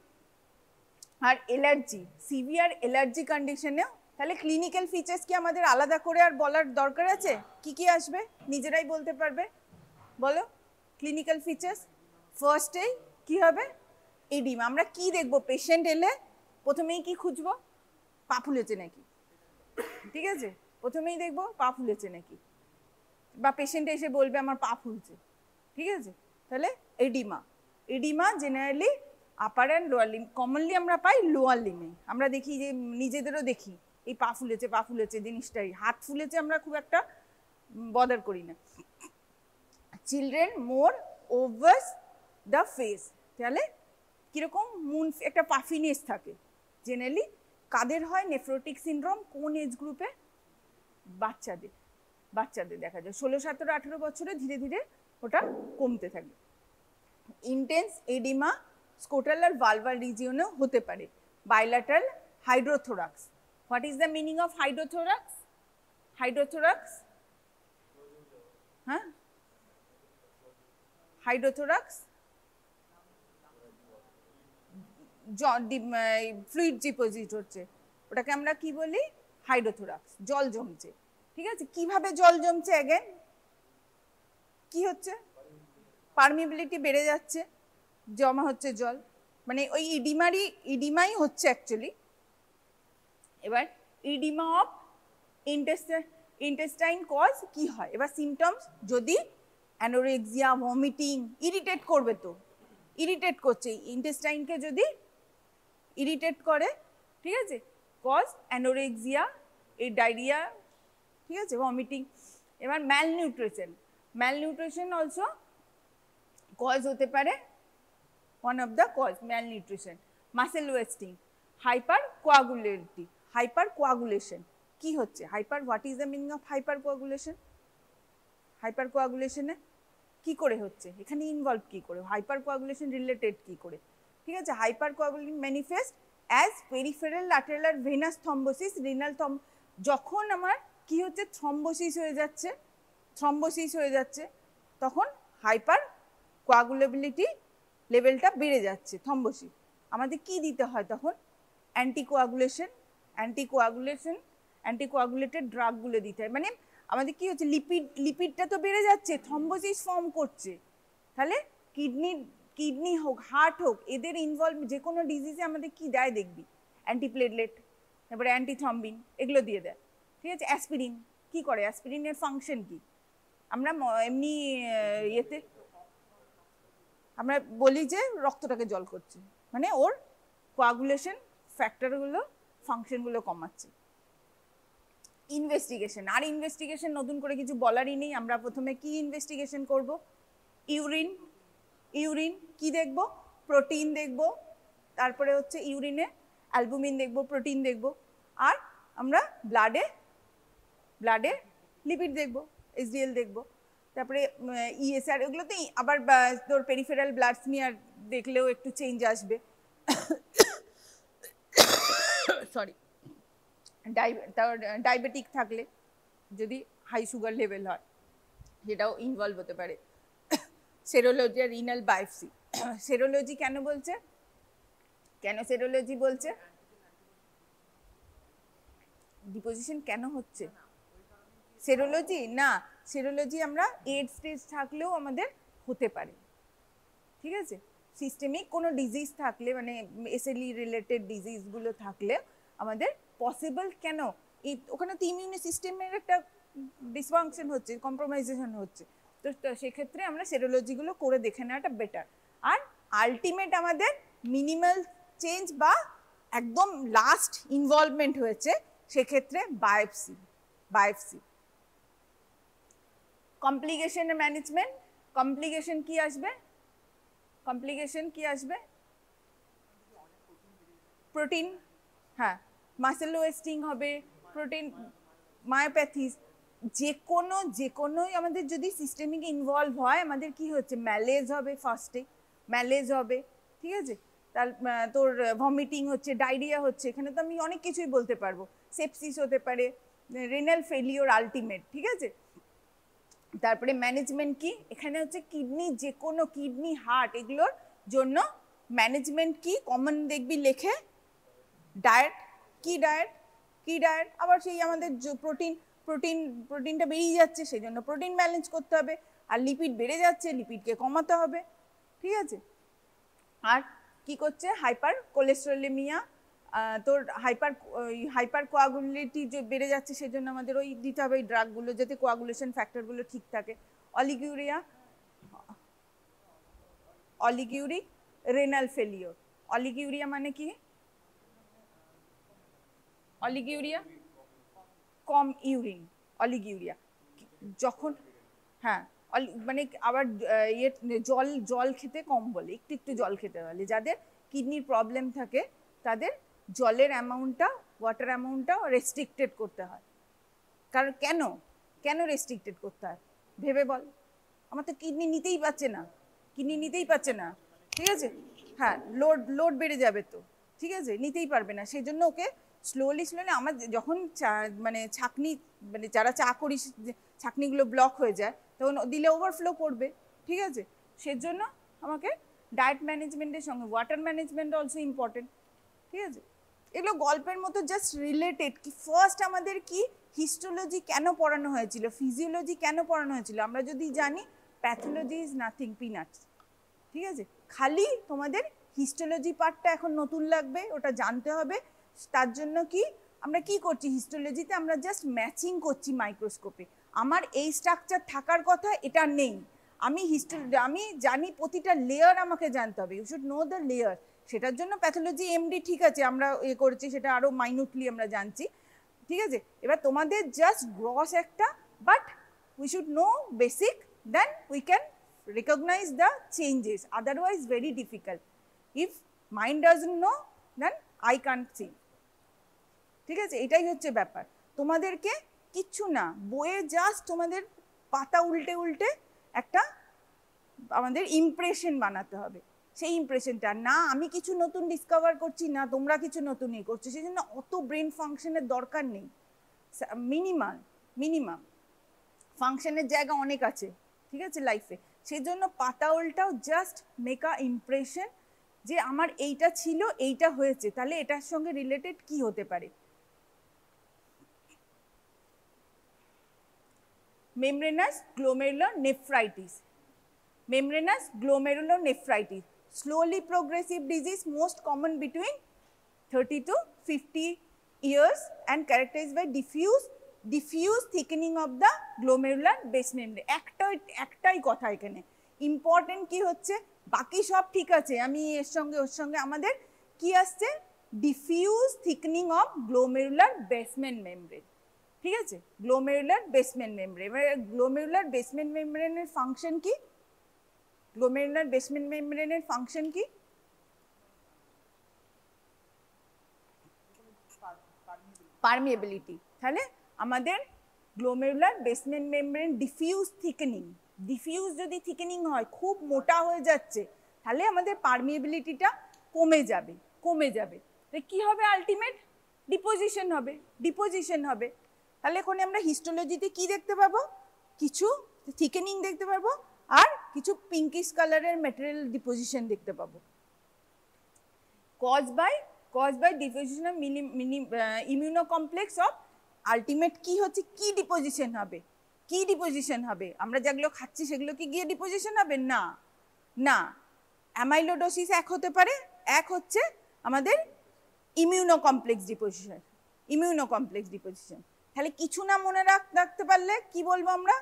আর এলার্জি, সিভিয়ার এলার্জি কন্ডিশনেও। তাহলে ক্লিনিক্যাল ফিচার্স কি আমাদের আলাদা করে আর বলার দরকার আছে? কি কি আসবে নিজেরাই বলতে পারবে, বলো ক্লিনিক্যাল ফিচার্স। ফার্স্টেই কি হবে, এডিমা। আমরা কি দেখব পেশেন্ট এলে প্রথমেই কি খুঁজবো, পা ফুলেছে নাকি, ঠিক আছে, প্রথমেই দেখবো পা ফুলেছে নাকি, বা পেশেন্ট এসে বলবে আমার পা ফুলছে, ঠিক আছে। তাহলে oedema, oedema generally upper and lower Lim, commonly আমরা পাই লোয়ার লিমে। আমরা দেখি যে নিজেদেরও দেখি এই পা ফুলেছে জিনিসটাই, হাত ফুলেছে আমরা খুব একটা বদার করি না। Children more over the face, তাহলে কিরকম মুন, একটা পাফিনেস থাকে জেনারেলি। কাদের হয় নেফ্রোটিক সিনড্রোম, কোন এজ গ্রুপে, বাচ্চাদের দেখা যায় 16, 17, 18 বছরে ধীরে ধীরে ওটা কমতে থাকে। ইন্টেন্স এডিমা স্কোটাল আর ভালভাল রিজিয়নেও হতে পারে। Bilateral hydrothorax, what is the meaning of hydrothorax? Hydrothorax, হ্যাঁ হাইড্রোথোরাক্স ফ্লুইড ডিপোজিট হচ্ছে, ওটাকে আমরা কি বলি, হাইড্রোথোরাক্স, জল জমছে, ঠিক আছে। কিভাবে জল জমছে, অ্যাগেন কি হচ্ছে, পারমিবিলিটি বেড়ে যাচ্ছে, জমা হচ্ছে জল, মানে ওই ইডিমাই হচ্ছে অ্যাকচুয়ালি। এবার ইডিমা অফ ইন্টেস্টাইন কজ কি হয়, এবার সিমটমস, যদি অ্যানোরেক্সিয়া, ভমিটিং, ইরিটেট করবে, তো ইরিটেট করছে ইন্টেস্টাইনকে, যদি ইরিটেট করে, ঠিক আছে, কজ অ্যানোরেক্সিয়া, এই ডায়রিয়া, ঠিক আছে, ভমিটিং। এবার ম্যালনিউট্রিশন অলসো কজ হতে পারে, one of the cause malnutrition. Muscle wasting, hyper কি হচ্ছে, what is the meaning of hyper কি করে হচ্ছে, এখানে ইনভলভ কি করে, হাইপার কোয়াগুলেশন রিলেটেড কি করে, ঠিক আছে। Hyper coagulation manifest as peripheral lateral venous thrombosis, renal যখন আমার কি হচ্ছে, থ্রম্বোসিস হয়ে যাচ্ছে, তখন হাইপার কোয়াগুলেবিলিটি লেভেলটা বেড়ে যাচ্ছে, থ্রম্বোসিস। আমাদের কি দিতে হয় তখন, অ্যান্টিকোয়াগুলেটেড ড্রাগগুলো দিতে হয়। মানে আমাদের কি হচ্ছে, লিপিডটা তো বেড়ে যাচ্ছে, থ্রম্বোসিস ফর্ম করছে, তাহলে কিডনি হোক, হার্ট হোক, এদের ইনভলভ যে কোনো ডিজিজে আমাদের কি দেয় দেখবি, অ্যান্টিপ্লেটলেট, তারপরে অ্যান্টিথ্রম্বিন, এগুলো দিয়ে দেয়, ঠিক আছে। অ্যাসপিরিন কি করে, অ্যাসপিরিনের ফাংশন কি, আমরা এমনি ইয়েতে আমরা বলি যে রক্তটাকে জল করছে, মানে ওর কোয়াগুলেশন ফ্যাক্টরগুলো, ফাংশনগুলো কমাচ্ছে। ইনভেস্টিগেশন নতুন করে কিছু বলারই নেই। আমরা প্রথমে কি ইনভেস্টিগেশন করব, ইউরিন কি দেখব, প্রোটিন দেখব, তারপরে হচ্ছে ইউরিনে অ্যালবুমিন দেখব, প্রোটিন দেখব, আর আমরা ব্লাডে লিপিড দেখব, এসডিএল দেখব, তারপরে ইএসআর, এগুলোতে আবার তোর পেরিফেরাল ব্লাড স্মিয়ার দেখলেও একটু চেঞ্জ আসবে, সরি, ডায়াবেটিক থাকলে যদি হাই সুগার লেভেল হয় সেটাও ইনভলভ হতে পারে। সেরোলজি আর রিনাল বায়োপসি, সেরোলজি কেন সেরোলজি বলছে, ডিপোজিশন কেন হচ্ছে, সেরোলজি আমরা এইড স্টেজ থাকলেও আমাদের হতে পারে, ঠিক আছে। সিস্টেমিক কোনো ডিজিজ থাকলে, মানে এসএলই রিলেটেড ডিজিজগুলো থাকলে আমাদের পসিবল, কেন, ওখানে তো ইমিউনি সিস্টেমের একটা ডিসফাংশন হচ্ছে, কম্প্রোমাইজেশন হচ্ছে, তো তো সেক্ষেত্রে আমরা সেরোলজিগুলো করে দেখে নেওয়াটা বেটার। আর আলটিমেট আমাদের মিনিমাল চেঞ্জ বা একদম লাস্ট ইনভলভমেন্ট হয়েছে সেক্ষেত্রে বায়োপসি। কমপ্লিকেশনের ম্যানেজমেন্ট, কমপ্লিকেশন কি আসবে? প্রোটিন, হ্যাঁ, মাসেল ওয়েস্টিং হবে, প্রোটিন মায়োপ্যাথিস, যে কোনোই আমাদের যদি সিস্টেমিক ইনভলভ হয় আমাদের কি হচ্ছে, ম্যালেজ হবে, ফার্স্টে ম্যালেজ হবে, ঠিক আছে, তার তোর ভমিটিং হচ্ছে, ডায়রিয়া হচ্ছে, এখানে তো আমি অনেক কিছুই বলতে পারবো, সেপসিস হতে পারে, রেনাল ফেলিওর আলটিমেট, ঠিক আছে। তারপরে ম্যানেজমেন্ট কি, এখানে হচ্ছে কিডনি, যে কোনো কিডনি, হার্ট, এগুলোর জন্য ম্যানেজমেন্ট কি কমন দেখবি লেখে, ডায়েট, কি ডায়েট, আবার সেই আমাদের প্রোটিনটা বেরিয়ে যাচ্ছে সেই জন্য প্রোটিন ব্যালেন্স করতে হবে, আর লিপিড বেড়ে যাচ্ছে লিপিডকে কমাতে হবে, ঠিক আছে। আর কি করছে, হাইপার কোলেস্টেরলেমিয়া, তোর হাইপার কোয়াগুলেটি বেড়ে যাচ্ছে, সেজন্য আমাদের ওই দিতে হবে ওই ড্রাগগুলো যাতে কোয়াগুলেশন ফ্যাক্টরগুলো ঠিক থাকে। অলিগিউরিক রেনাল ফেলিওর, অলিগিউরিয়া মানে কি, অলিগিউরিয়া কম ইউরিন, অলিগিউরিয়া যখন, হ্যাঁ, মানে আবার জল খেতে কম বলে, একটু জল খেতে বলে, যাদের কিডনির প্রবলেম থাকে তাদের জলের অ্যামাউন্টটা, ওয়াটার অ্যামাউন্টটা রেস্ট্রিক্টেড করতে হয়। কারণ কেন রেস্ট্রিক্টেড করতে হয় ভেবে বল, আমার তো কিডনি নিতেই পারছে না, ঠিক আছে, হ্যাঁ, লোড বেড়ে যাবে তো, ঠিক আছে, নিতেই পারবে না, সেই জন্য ওকে স্লোলি আমার যখন মানে ছাঁকনি, মানে যারা চা করিস ছাঁকনিগুলো ব্লক হয়ে যায় তখন দিলে ওভারফ্লো করবে, ঠিক আছে, সেজন্য আমাকে ডায়েট ম্যানেজমেন্টের সঙ্গে ওয়াটার ম্যানেজমেন্ট অলসো ইম্পর্টেন্ট, ঠিক আছে। এগুলো গল্পের মতো জাস্ট রিলেটেড, কি ফার্স্ট আমাদের কি হিস্টোলজি কেন পড়ানো হয়েছিল, ফিজিওলজি কেন পড়ানো হয়েছিল, আমরা যদি জানি প্যাথোলজি ইজ নাথিং, পিনাটস, ঠিক আছে, খালি তোমাদের হিস্টোলজি পার্টটা এখন নতুন লাগবে, ওটা জানতে হবে। তার জন্য কি আমরা কি করছি হিস্টোলজিতে, আমরা জাস্ট ম্যাচিং করছি মাইক্রোস্কোপে, আমার এই স্ট্রাকচার থাকার কথা এটা নেই, আমি জানি প্রতিটা লেয়ার আমাকে জানতে হবে, you should know the layer, সেটার জন্য প্যাথোলজি এমডি, ঠিক আছে, আমরা করেছি সেটা আরো মাইনুটলি আমরা জানছি, ঠিক আছে। এবার তোমাদের জাস্ট গ্রস একটা, but we should know basic, then we can recognize the changes, otherwise very difficult, if mind doesn't know then I can't see, ঠিক আছে, এটাই হচ্ছে ব্যাপার। তোমাদেরকে কিচ্ছু না, বইয়ে জাস্ট তোমাদের পাতা উল্টে একটা আমাদের ইমপ্রেশন বানাতে হবে, সেই ইমপ্রেশনটা না আমি কিছু নতুন ডিসকভার করছি, না তোমরা কিছু নতুন করছো, সেই জন্য অত ব্রেন ফাংশনের দরকার নেই, মিনিমাম ফাংশনের জায়গা অনেক আছে, ঠিক আছে, লাইফে, সেই জন্য পাতা উল্টাও জাস্ট মেক আ ইমপ্রেশন যে আমার এইটা ছিল, এইটা হয়েছে, তাহলে এটার সঙ্গে রিলেটেড কি হতে পারে। Membranous glomerular nephritis, slowly progressive disease, most common between 30 to 50 years and characterized by diffuse thickening of the glomerular base membrane। একটাই কথা এখানে ইম্পর্টেন্ট কি হচ্ছে, বাকি সব ঠিক আছে, আমি এর সঙ্গে ওর সঙ্গে আমাদের কি আসছে, diffuse thickening of glomerular basement membrane, ঠিক আছে, গ্লোমেরুলার বেসমেন্ট মেমব্রেন। এবার গ্লোমেরুলার বেসমেন্ট মেমব্রেনের ফাংশন কি, পারমিয়েবিলিটি, তাহলে আমাদের গ্লোমেরুলার বেসমেন্ট মেমব্রেন ডিফিউজ যদি থিকেনিং হয়, খুব মোটা হয়ে যাচ্ছে, তাহলে আমাদের পারমিয়েবিলিটিটা কমে যাবে, কি হবে, আলটিমেট ডিপোজিশন হবে। তাহলে এখন আমরা হিস্টোলজিতে কি দেখতে পাবো, কিছু থিকেনিং দেখতে পাবো আর কিছু পিঙ্কিশ কালারের ম্যাটেরিয়াল ডিপোজিশন দেখতে পাবো, cause by deposition of immunocomplex of, ultimate কি হচ্ছে, কি ডিপোজিশন হবে, আমরা যেগুলো খাচ্ছি সেগুলো কি গিয়ে ডিপোজিশন হবে, না, অ্যামাইলোডোসিস এক হতে পারে, এক হচ্ছে আমাদের ইমিউনোকমপ্লেক্স ডিপোজিশন, তাহলে কিছু না মনে রাখতে পারলে কি বলবো আমরা,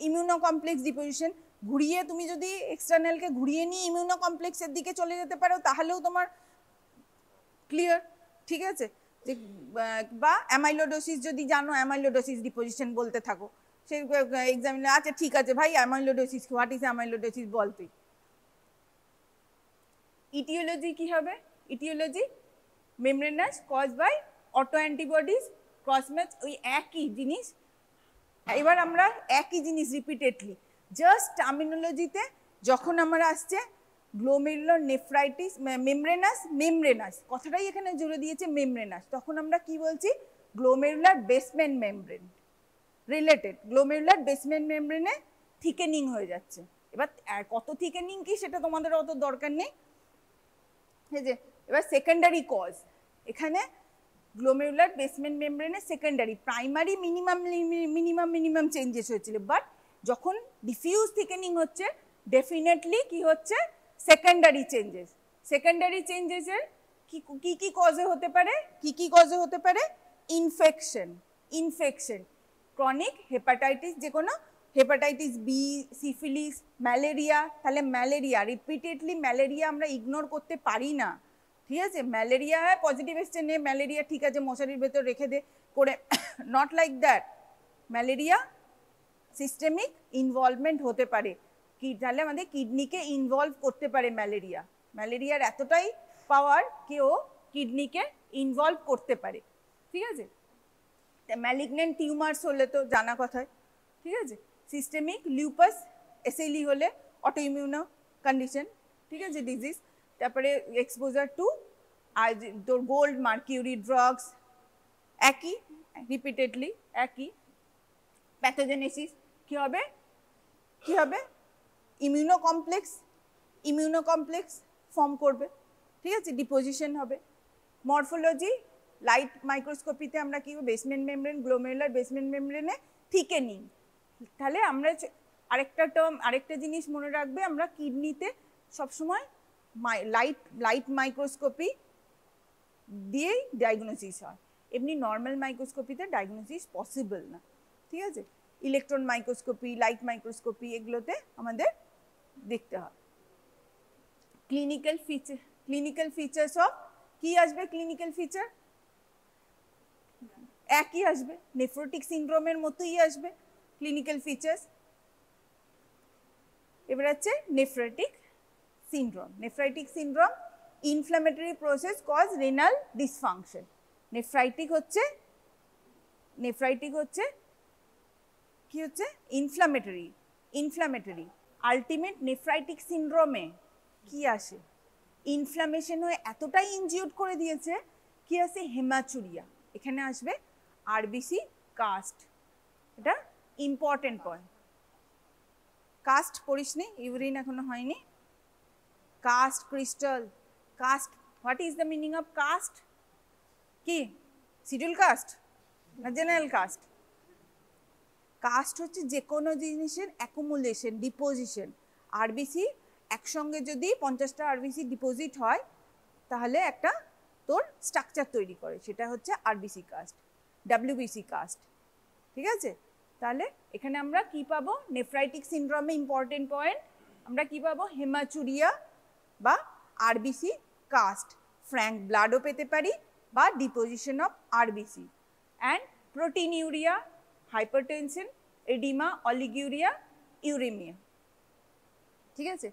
ইমিউনো কমপ্লেক্স ডিপোজিশন, ঘুরিয়ে তুমি যদি এক্সটার্নালকে ঘুরিয়ে নিয়ে ইমিউনো কমপ্লেক্সের দিকে চলে যেতে পারো তাহলেও তোমার ক্লিয়ার, ঠিক আছে। যে বা অ্যামাইলোডোসিস যদি জানো, অ্যামাইলোডোসিস ডিপোজিশন বলতে থাকো, সে এক্সামিনে আচ্ছা ঠিক আছে ভাই অ্যামাইলোডোসিস, হোয়াট ইজ অ্যামাইলোডোসিস বল তুই। ইটিওলজি কি হবে? Aetiology membranous cause by auto antibodies cross match, ওই একই জিনিস। এবার আমরা একই জিনিস রিপিটেডলি জাস্ট টার্মিনোলজিতে যখন আমরা আসছে গ্লোমেরুলার নেফ্রাইটিস, মেমব্রেনাস কথাটাই এখানে জুড়ে দিয়েছে মেমব্রেনাস, তখন আমরা কি বলছি? Glomerular basement membrane related, glomerular basement মেমব্রেনে থিকেনিং হয়ে যাচ্ছে। এবার কত থিকেনিং কি সেটা তোমাদের অত দরকার নেই, ঠিক আছে। এবার সেকেন্ডারি কজ, এখানে গ্লোমেরুলার বেসমেন্ট মেমব্রেনে সেকেন্ডারি, প্রাইমারি মিনিমাম চেঞ্জেস হয়েছিল, বাট যখন ডিফিউজ থিকেনিং হচ্ছে ডেফিনেটলি কি হচ্ছে? Secondary changes. সেকেন্ডারি চেঞ্জেসের কি কজে হতে পারে? কি কজে হতে পারে? ইনফেকশন, ক্রনিক হেপাটাইটিস, যে কোনো হেপাটাইটিস বি, সিফিলিস, ম্যালেরিয়া। তাহলে ম্যালেরিয়া, রিপিটেডলি ম্যালেরিয়া আমরা ইগনোর করতে পারি না, ঠিক আছে। ম্যালেরিয়া হ্যাঁ পজিটিভ এসছে নে ম্যালেরিয়া, ঠিক আছে মশারির ভেতর রেখে দে করে, not like that. Malaria systemic involvement হতে পারে, কি তাহলে আমাদের কিডনিকে ইনভলভ করতে পারে ম্যালেরিয়া। ম্যালেরিয়ার এতটাই পাওয়ার কেউ কিডনিকে ইনভলভ করতে পারে, ঠিক আছে। ম্যালিগনেন্ট টিউমার্স হলে তো জানা কথায়, ঠিক আছে। সিস্টেমিক লিউপাস এসএলই হলে অটো ইমিউনো কন্ডিশন, ঠিক আছে, ডিজিজ। তারপরে এক্সপোজার টু আর তোর গোল্ড, মার্কিউরি, ড্রাগস, একই রিপিটেডলি একই। প্যাথোজেনেসিস কি হবে? কি হবে? ইমিউনো কমপ্লেক্স ফর্ম করবে, ঠিক আছে, ডিপোজিশন হবে। মরফোলজি, লাইট মাইক্রোস্কোপিতে আমরা কি বেসমেন্ট মেমব্রেন, গ্লোমেরুলার বেসমেন্ট মেমব্রেনে থিকেনিং। তাহলে আমরা আরেকটা জিনিস মনে রাখবে, আমরা কিডনিতে সবসময় লাইট মাইক্রোস্কোপি দিয়েই ডায়াগনোসিস হয়, এমনি নর্মাল মাইক্রোস্কোপিতে ডায়াগনোসিস পসিবল না, ঠিক আছে। ইলেকট্রন মাইক্রোস্কোপি, লাইট মাইক্রোস্কোপি এগুলোতে আমাদের দেখতে হয়। ক্লিনিক্যাল ফিচার্স অফ কি আসবে? ক্লিনিক্যাল ফিচার একই আসবে, নেফ্রোটিক সিনড্রোমের মতোই আসবে ক্লিনিক্যাল ফিচার্স। এবার হচ্ছে nephrotic syndrome, inflammatory process cause renal dysfunction. Nephritic হচ্ছে কি হচ্ছে? ইনফ্ল্যামেটরি। আলটিমেট নেফ্রাইটিক সিনড্রোমে কি আসে? ইনফ্ল্যামেশন হয়ে এতটাই ইনজিউড করে দিয়েছে কি আসে? হেমাচুরিয়া। এখানে আসবে আরবিসি কাস্ট, এটা ইম্পর্টেন্ট পয়েন্ট। কাস্ট পড়িসনি, ইউরিন এখনো হয়নি। Cast crystal, cast, what is the meaning of cast? কি শিডিউল কাস্ট না জেনারেল কাস্ট? কাস্ট হচ্ছে যে কোনো জিনিসের অ্যাকুমুলেশন, ডিপোজিশন। আরবিসি একসঙ্গে যদি 50টা আরবিসি ডিপোজিট হয় তাহলে একটা তোর স্ট্রাকচার তৈরি করে, সেটা হচ্ছে আরবিসি কাস্ট, ডাব্লিউবিসি কাস্ট, ঠিক আছে। তাহলে এখানে আমরা কি পাবো? নেফ্রাইটিক সিনড্রোমে ইম্পর্টেন্ট পয়েন্ট আমরা কি পাবো? হেমাচুরিয়া বা আরবিসি কাস্ট, ফ্র্যাঙ্ক ব্লাডও পেতে পারি বা deposition of RBC, and proteinuria, hypertension, oedema, oliguria, uraemia, ঠিক আছে।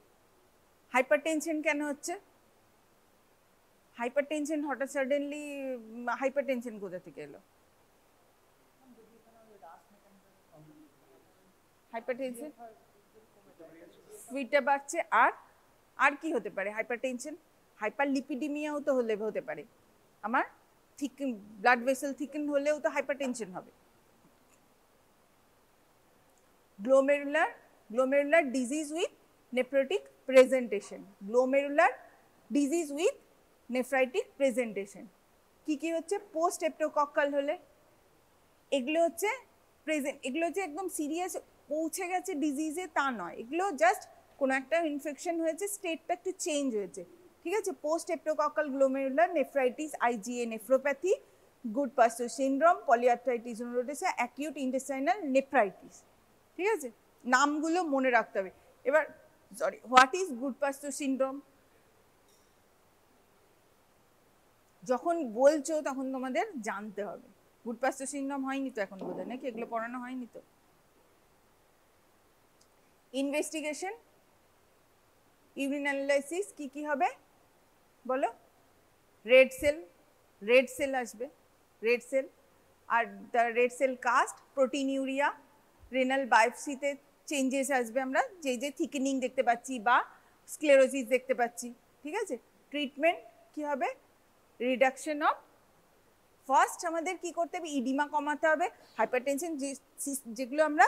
হাইপারটেনশন কেন হচ্ছে? হাইপারটেনশন হঠাৎ সাডেনলি হাইপারটেনশন কোথা থেকে এলো? হাইপারটেনশন সুইটটা বাড়ছে, আর কি হতে পারে? হাইপারটেনশন, হাইপারলিপিডিমিয়াও তো হতে পারে, আমার ব্লাড ভেসেল থিকেন হলেও তো হাইপারটেনশন হবে। Glomerular disease with nephrotic presentation, glomerular disease with nephritic presentation কি হচ্ছে? পোস্ট স্ট্রেপ্টোকক্কাল হলে এগুলো হচ্ছে এগুলো হচ্ছে একদম সিরিয়াস পৌঁছে গেছে ডিজিজে তা নয়, এগুলো জাস্ট কোনো একটা ইনফেকশন হয়েছে, স্টেটটা একটু চেঞ্জ হয়েছে, ঠিক আছে। Post streptococcal glomerular nephritis, IgA nephropathy, Goodpasture syndrome, polyarthritis nodosa, acute intestinal nephritis, ঠিক আছে। নামগুলো মনে রাখতে হবে। এবার sorry, what is Goodpasture syndrome? যখন বলছো তখন তোমাদের জানতে হবে। গুডপাস্টার সিনড্রোম হয়নি তো এখন বোধহয়, নাকি এগুলো পড়ানো হয়নি তো? ইনভেস্টিগেশন, ইউরিন অ্যানালাইসিস কি কি হবে বলো? রেড সেল আসবে, রেড সেল, আর the red cell cast, proteinuria, renal বায়োপসিতে চেঞ্জেস আসবে, আমরা যে যে থিকেনিং দেখতে পাচ্ছি বা স্ক্লেরোসিস দেখতে পাচ্ছি, ঠিক আছে? ট্রিটমেন্ট কি হবে? রিডাকশন অফ, ফার্স্ট আমাদের কি করতে হবে? ইডিমা কমাতে হবে, হাইপারটেনশন, যেগুলো আমরা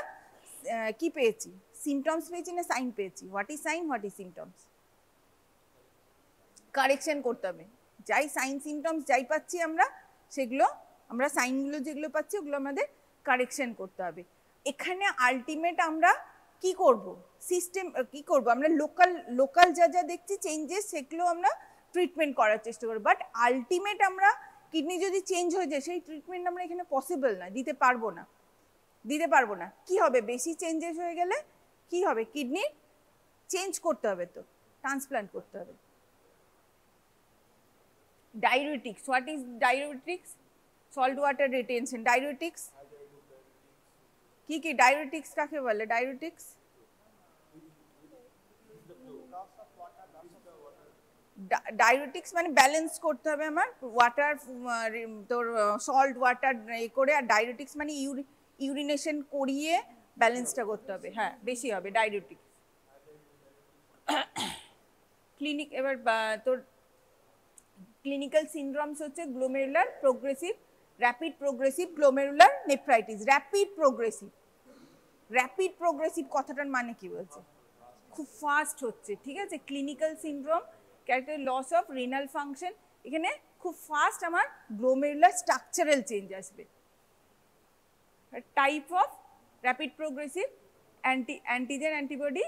কি পেয়েছি, সিমটমস পেয়েছি না সাইন পেয়েছি? What is sign, what is symptoms? Correction করতে হবে, যাই সাইন সিমটমস যাই পাচ্ছি আমরা, সেগুলো আমরা সাইনগুলো যেগুলো পাচ্ছি ওগুলো আমাদের কারেকশন করতে হবে। এখানে আলটিমেট আমরা কি করব? সিস্টেম কি করব? আমরা লোকাল যা যা দেখছি চেঞ্জেস, সেগুলো আমরা ট্রিটমেন্ট করার চেষ্টা করব। বাট আলটিমেট আমরা কিডনি যদি চেঞ্জ হয়ে যায়, সেই ট্রিটমেন্ট আমরা এখানে পসিবল না, দিতে পারবো না। কি হবে? বেশি চেঞ্জেস হয়ে গেলে কি হবে? কিডনি চেঞ্জ করতে হবে, তো ট্রান্সপ্লান্ট করতে হবে। Diuretics, what is diuretics? Salt water retention. Diuretics কি কি? ডায়ুরেটিক্স কাকে বলে? ডায়ুরেটিক্স ডায়ুরেটিক্স মানে ব্যালেন্স করতে হবে আমার ওয়াটার, তোর সল্ট ওয়াটার এ করে, আর ডায়ুরেটিক্স মানে ইউরিনেশন করিয়ে ব্যালেন্সটা করতে হবে, হ্যাঁ বেশি হবে ডায়ুরেটিক্স। ক্লিনিক, এবার তোর ক্লিনিক্যাল সিনড্রোমস হচ্ছে glomerular progressive, rapid progressive glomerular nephritis. Rapid progressive কথাটার মানে কি বলছে? খুব ফাস্ট হচ্ছে, ঠিক আছে? Clinical syndrome, character loss of renal function, এখানে খুব ফাস্ট আমার গ্লোমেরুলার স্ট্রাকচারাল চেঞ্জ আসবে। Type of rapid progressive antigen antibody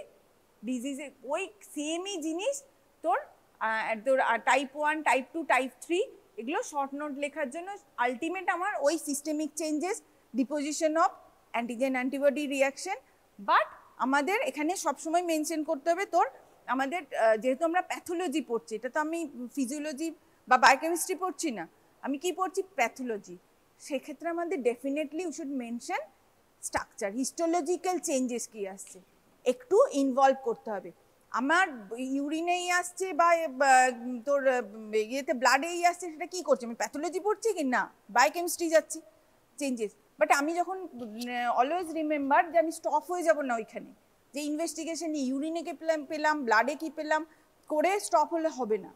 ডিজিজে, ওই সেমই জিনিস তোর টাইপ 1, টাইপ 2, টাইপ 3, এগুলো শর্ট নোট লেখার জন্য আলটিমেট আমার ওই systemic changes, deposition of antigen antibody reaction. But আমাদের এখানে সবসময় মেনশন করতে হবে তোর, আমাদের যেহেতু আমরা প্যাথোলজি পড়ছি, এটা তো আমি ফিজিওলজি বা বায়োকেমিস্ট্রি পড়ছি না, আমি কি পড়ছি? প্যাথোলজি। সেক্ষেত্রে আমাদের definitely we should mention structure, histological changes কি আসছে একটু ইনভলভ করতে হবে। আমার ইউরিনেই আসছে বা তোর ইয়েতে ব্লাডেই আসছে, সেটা কি করছে? আমি প্যাথোলজি পড়ছি কি না বায়োকেমিস্ট্রি যাচ্ছি, চেঞ্জেস। বাট আমি যখন অলওয়েজ রিমেম্বার যে আমি স্টপ হয়ে যাব না ওইখানে, যে ইনভেস্টিগেশন ইউরিনে কে পেলাম, ব্লাডে কি পেলাম করে স্টপ হলে হবে না।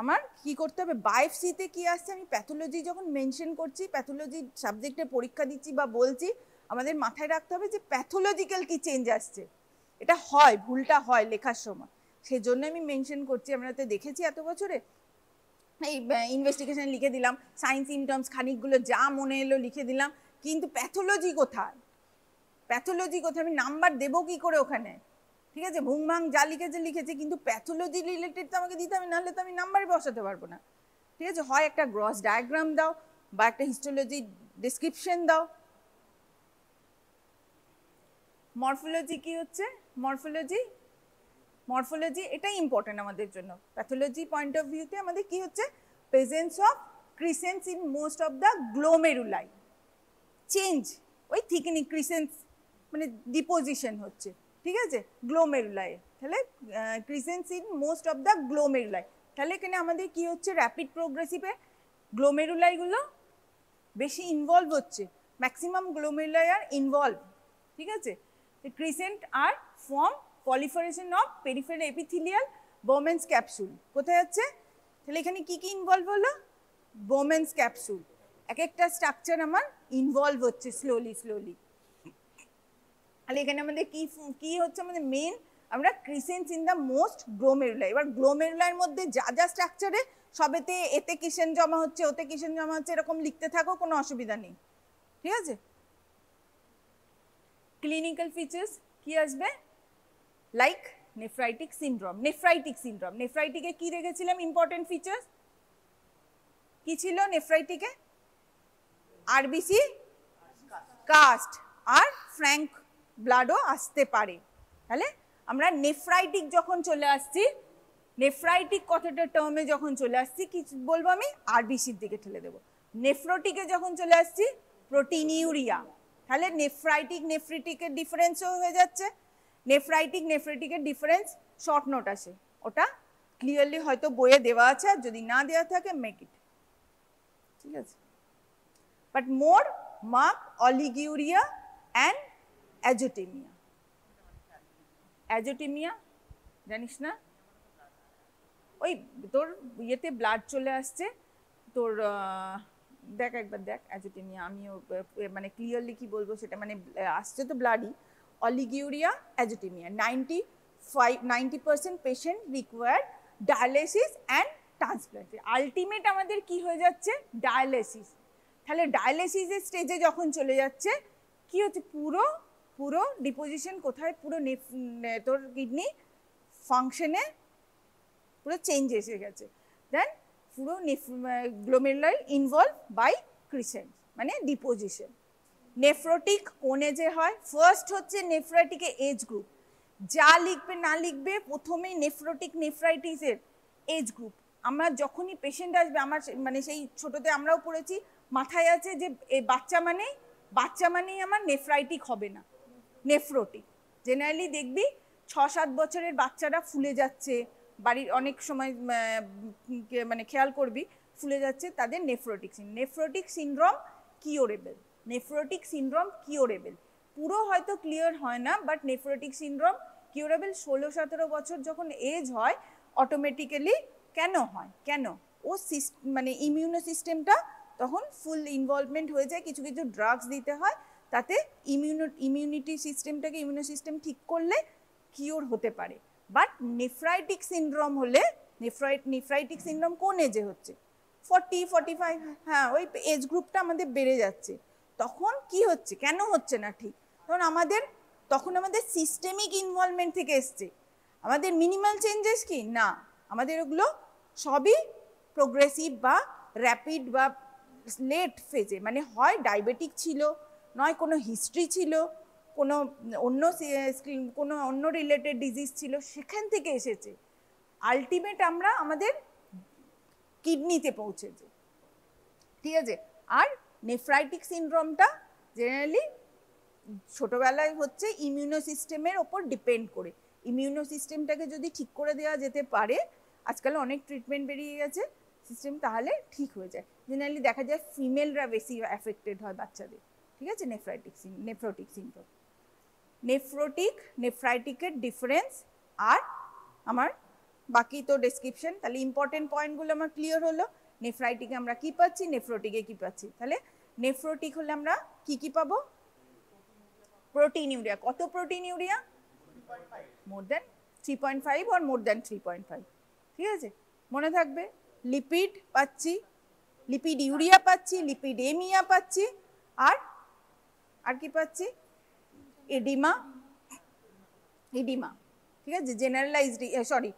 আমার কি করতে হবে? বায়োপসিতে কি আসছে, আমি প্যাথোলজি যখন মেনশন করছি, প্যাথোলজি সাবজেক্টে পরীক্ষা দিচ্ছি বা বলছি, আমাদের মাথায় রাখতে হবে যে প্যাথোলজিক্যাল কি চেঞ্জ আসছে। এটা হয়, ভুলটা হয় লেখার সময়, সেজন্য আমি মেনশন করছি। আমরা তো দেখেছি এত বছরে, এই ইনভেস্টিগেশন লিখে দিলাম, সাইন সিমটমস খানিকগুলো যা মনে এলো লিখে দিলাম, কিন্তু প্যাথোলজি কোথায়? আমি নাম্বার দেবো কি করে ওখানে? ঠিক আছে, ভুংভাং যা লিখেছে, কিন্তু প্যাথোলজি রিলেটেড তো আমাকে দিতে হবে, নাহলে তো আমি নাম্বারে বসাতে পারবো না। ঠিক আছে, হয় একটা গ্রস ডায়াগ্রাম দাও বা একটা হিস্টোলজি ডেসক্রিপশন দাও। মরফোলজি কি হচ্ছে? মরফোলজি এটাই ইম্পর্টেন্ট আমাদের জন্য। প্যাথোলজি পয়েন্ট অফ ভিউতে আমাদের কি হচ্ছে? Presence of crescents in most of the glomeruli, change, ওই থিকনিং ক্রিসেন্স মানে ডিপোজিশন হচ্ছে, ঠিক আছে, গ্লোমেরুলাই। তাহলে ক্রিসেন্স ইন মোস্ট অফ দ্য গ্লোমেরুলাই, তাহলে এখানে আমাদের কি হচ্ছে? র্যাপিড প্রোগ্রেসিভে গ্লোমেরুলাইগুলো বেশি ইনভলভ হচ্ছে, ম্যাক্সিমাম গ্লোমেরুলাই আর ইনভলভ, ঠিক আছে। ক্রিসেন্ট আর form proliferation of peripheral epithelial Bowman's capsule, কোথায় হচ্ছে? তাহলে এখানে কি কি ইনভলভ হলো? Bowman's capsule, এক একটা স্ট্রাকচার আমার ইনভলভ হচ্ছে স্লোলি। তাহলে এখানে আমাদের কি হচ্ছে? আমাদের মেন আমরা ক্রিসেন্স ইন দ্য মোস্ট গ্লোমেরুলাই। এবার গ্লোমেরুলাইয়ের মধ্যে যা যা স্ট্রাকচারে সবেতে এতে কিসেন জমা হচ্ছে, ওতে কিসেন জমা হচ্ছে, এরকম লিখতে থাকো, কোনো অসুবিধা নেই, ঠিক আছে। ক্লিনিক্যাল ফিচার্স কি আসবে? Like nephritic syndrome. নেফ্রাইটিকে কি রেখেছিলাম ইম্পর্টেন্ট ফিচার্স? কি ছিল নেফ্রাইটিকে? আরবিসি কাস্ট আর ফ্র্যাঙ্ক ব্লাডও আসতে পারে। তাহলে আমরা নেফ্রাইটিক যখন চলে আসছি, নেফ্রাইটিক কথাটা টার্মে যখন চলে আসছি কি বলবো আমি, আরবিসির দিকে ঠেলে দেবো। নেফ্রোটিকে যখন চলে আসছি, প্রোটিনিউরিয়া। তাহলে নেফ্রাইটিক নেফ্রিটিকের ডিফারেন্সও হয়ে যাচ্ছে। নেফ্রাইটিক নেফ্রিটিকের ডিফারেন্স শর্ট নোট আসে, ওটা ক্লিয়ারলি হয়তো বইয়ে দেওয়া আছে, আর যদি না দেওয়া থাকে মেক ইট, ঠিক আছে। But more marked oliguria and azotaemia. Azotaemia জানিস না, ওই তোর ইয়েতে ব্লাড চলে আসছে তোর, দেখ একবার দেখ অ্যাজোটেমিয়া, আমিও মানে ক্লিয়ারলি কি বলবো সেটা, মানে আসছে তো ব্লাডই। অলিগিউরিয়া, azotaemia, 90% patient require dialysis and transplant. Ultimate আমাদের কি হয়ে যাচ্ছে, ডায়ালিসিস। তাহলে ডায়ালিসিসের স্টেজে যখন চলে যাচ্ছে কি হচ্ছে, পুরো পুরো ডিপোজিশন কোথায়, পুরো তোর কিডনি ফাংশনে পুরো চেঞ্জ এসে গেছে। দেন পুরো গ্লোমেরুলার ইনভলভ বাই ক্রিসেন্ট, মানে ডিপোজিশন। নেফ্রোটিক কোন এজে হয়, ফার্স্ট হচ্ছে নেফ্রাইটিকের এজ গ্রুপ। যা লিখবে না লিখবে প্রথমেই নেফ্রোটিক নেফ্রাইটিসের এজ গ্রুপ। আমরা যখনই পেশেন্ট আসবে, আমার মানে সেই ছোটতে আমরাও পড়েছি, মাথায় আছে যে এই বাচ্চা মানেই আমার নেফ্রাইটিক হবে না, নেফ্রোটিক। জেনারেলি দেখবি 6-7 বছরের বাচ্চারা ফুলে যাচ্ছে, বাড়ির অনেক সময় মানে খেয়াল করবি ফুলে যাচ্ছে, তাদের nephrotic syndrome curable. Nephrotic syndrome curable, পুরো হয়তো ক্লিয়ার হয় না, বাট নেফ্রোটিক সিনড্রোম কিওরেবল। 16-17 বছর যখন এজ হয় অটোমেটিক্যালি কেন হয়, কেন ও মানে ইমিউনো সিস্টেমটা তখন ফুল ইনভলভমেন্ট হয়ে যায়, কিছু কিছু ড্রাগস দিতে হয়, তাতে ইমিউনিটি সিস্টেমটাকে, ইমিউনো সিস্টেম ঠিক করলে কিওর হতে পারে। বাট নেফ্রাইটিক সিনড্রোম হলে, নেফ্রাইটিক সিনড্রোম কোন এজে হচ্ছে, 40-45, হ্যাঁ ওই এজ গ্রুপটা আমাদের বেড়ে যাচ্ছে। তখন কি হচ্ছে, কেন হচ্ছে না ঠিক, তখন আমাদের সিস্টেমিক ইনভলভমেন্ট থেকে এসছে। আমাদের মিনিমাল চেঞ্জেস কি না, আমাদের ওগুলো সবই প্রোগ্রেসিভ বা র্যাপিড বা লেট ফেজে, মানে হয় ডায়াবেটিক ছিল, নয় কোনো হিস্ট্রি ছিল, কোনো অন্য রিলেটেড ডিজিজ ছিল, সেখান থেকে এসেছে। আলটিমেট আমরা আমাদের কিডনিতে পৌঁছেছে, ঠিক আছে। আর নেফ্রাইটিক সিনড্রোমটা জেনারেলি ছোটবেলায় হচ্ছে ইমিউনো সিস্টেমের ওপর ডিপেন্ড করে। ইমিউনো সিস্টেমটাকে যদি ঠিক করে দেওয়া যেতে পারে, আজকাল অনেক ট্রিটমেন্ট বেরিয়ে গেছে সিস্টেম, তাহলে ঠিক হয়ে যায়। জেনারেলি দেখা যায় ফিমেলরা বেশি অ্যাফেক্টেড হয় বাচ্চাদের, ঠিক আছে, নেফ্রোটিক সিনড্রোম। নেফ্রাইটিকের ডিফারেন্স আর আমার বাকি তো ডেসক্রিপশন। তাহলে ইম্পর্টেন্ট পয়েন্টগুলো আমার ক্লিয়ার হলো। নেফ্রাইটিকে আমরা কি পাচ্ছি, নেফ্রোটিকে কি পাচ্ছি। তাহলে নেফ্রোটিক হলে আমরা কি পাবো, প্রোটিনিউরিয়া। কত প্রোটিনিউরিয়া, মোর দেন 3.5 or মোর দেন 3.5, ঠিক আছে, মনে থাকবে। লিপিড পাচ্ছি, লিপিড ইউরিয়া পাচ্ছি, লিপিড এমিয়া পাচ্ছি, আর কি পাচ্ছি, এডিমা, ঠিক আছে, জেনারেলাইজড সরি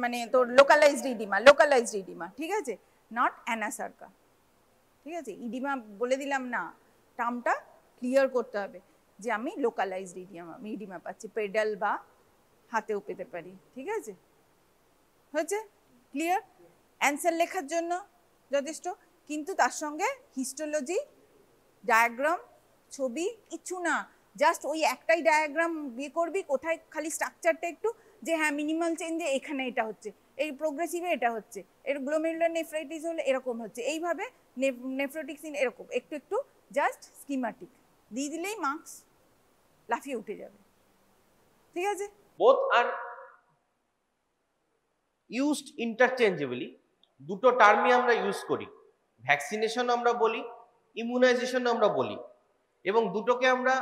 মানে তোর লোকালাইজড ইডিমা, ঠিক আছে, নট অ্যানাসার্কা, ঠিক আছে। ইডিমা বলে দিলাম না, টার্মটা ক্লিয়ার করতে হবে যে আমি লোকালাইজড ইডিমা পাচ্ছি, পেডাল বা হাতেও পেতে পারি, ঠিক আছে, হয়েছে ক্লিয়ার। অ্যান্সার লেখার জন্য যথেষ্ট, কিন্তু তার সঙ্গে হিস্টোলজি, ডায়াগ্রাম, ছবি কিচ্ছু না, জাস্ট ওই একটাই ডায়াগ্রাম বিয়ে করবি, কোথায় খালি স্ট্রাকচারটা একটু, যে হ্যাঁ মিনিমাল চেঞ্জে এখানে এটা হচ্ছে, এই প্রোগ্রেসিভে এটা হচ্ছে, এর গ্লোমেরুলার নেফ্রাইটিস হলে এরকম হচ্ছে, এইভাবে নেফ্রোটিক সিন এরকম একটু একটু জাস্ট স্কিমাটিক দিয়ে দিলেই মার্কস লাফিয়ে উঠে যাবে, ঠিক আছে। বোথ আর ইউজড ইন্টারচেঞ্জেবলি, দুটো টার্মই আমরা ইউজ করি, ভ্যাকসিনেশন আমরা বলি, ইমিউনাইজেশন আমরা বলি, এবং দুটোকে আমরা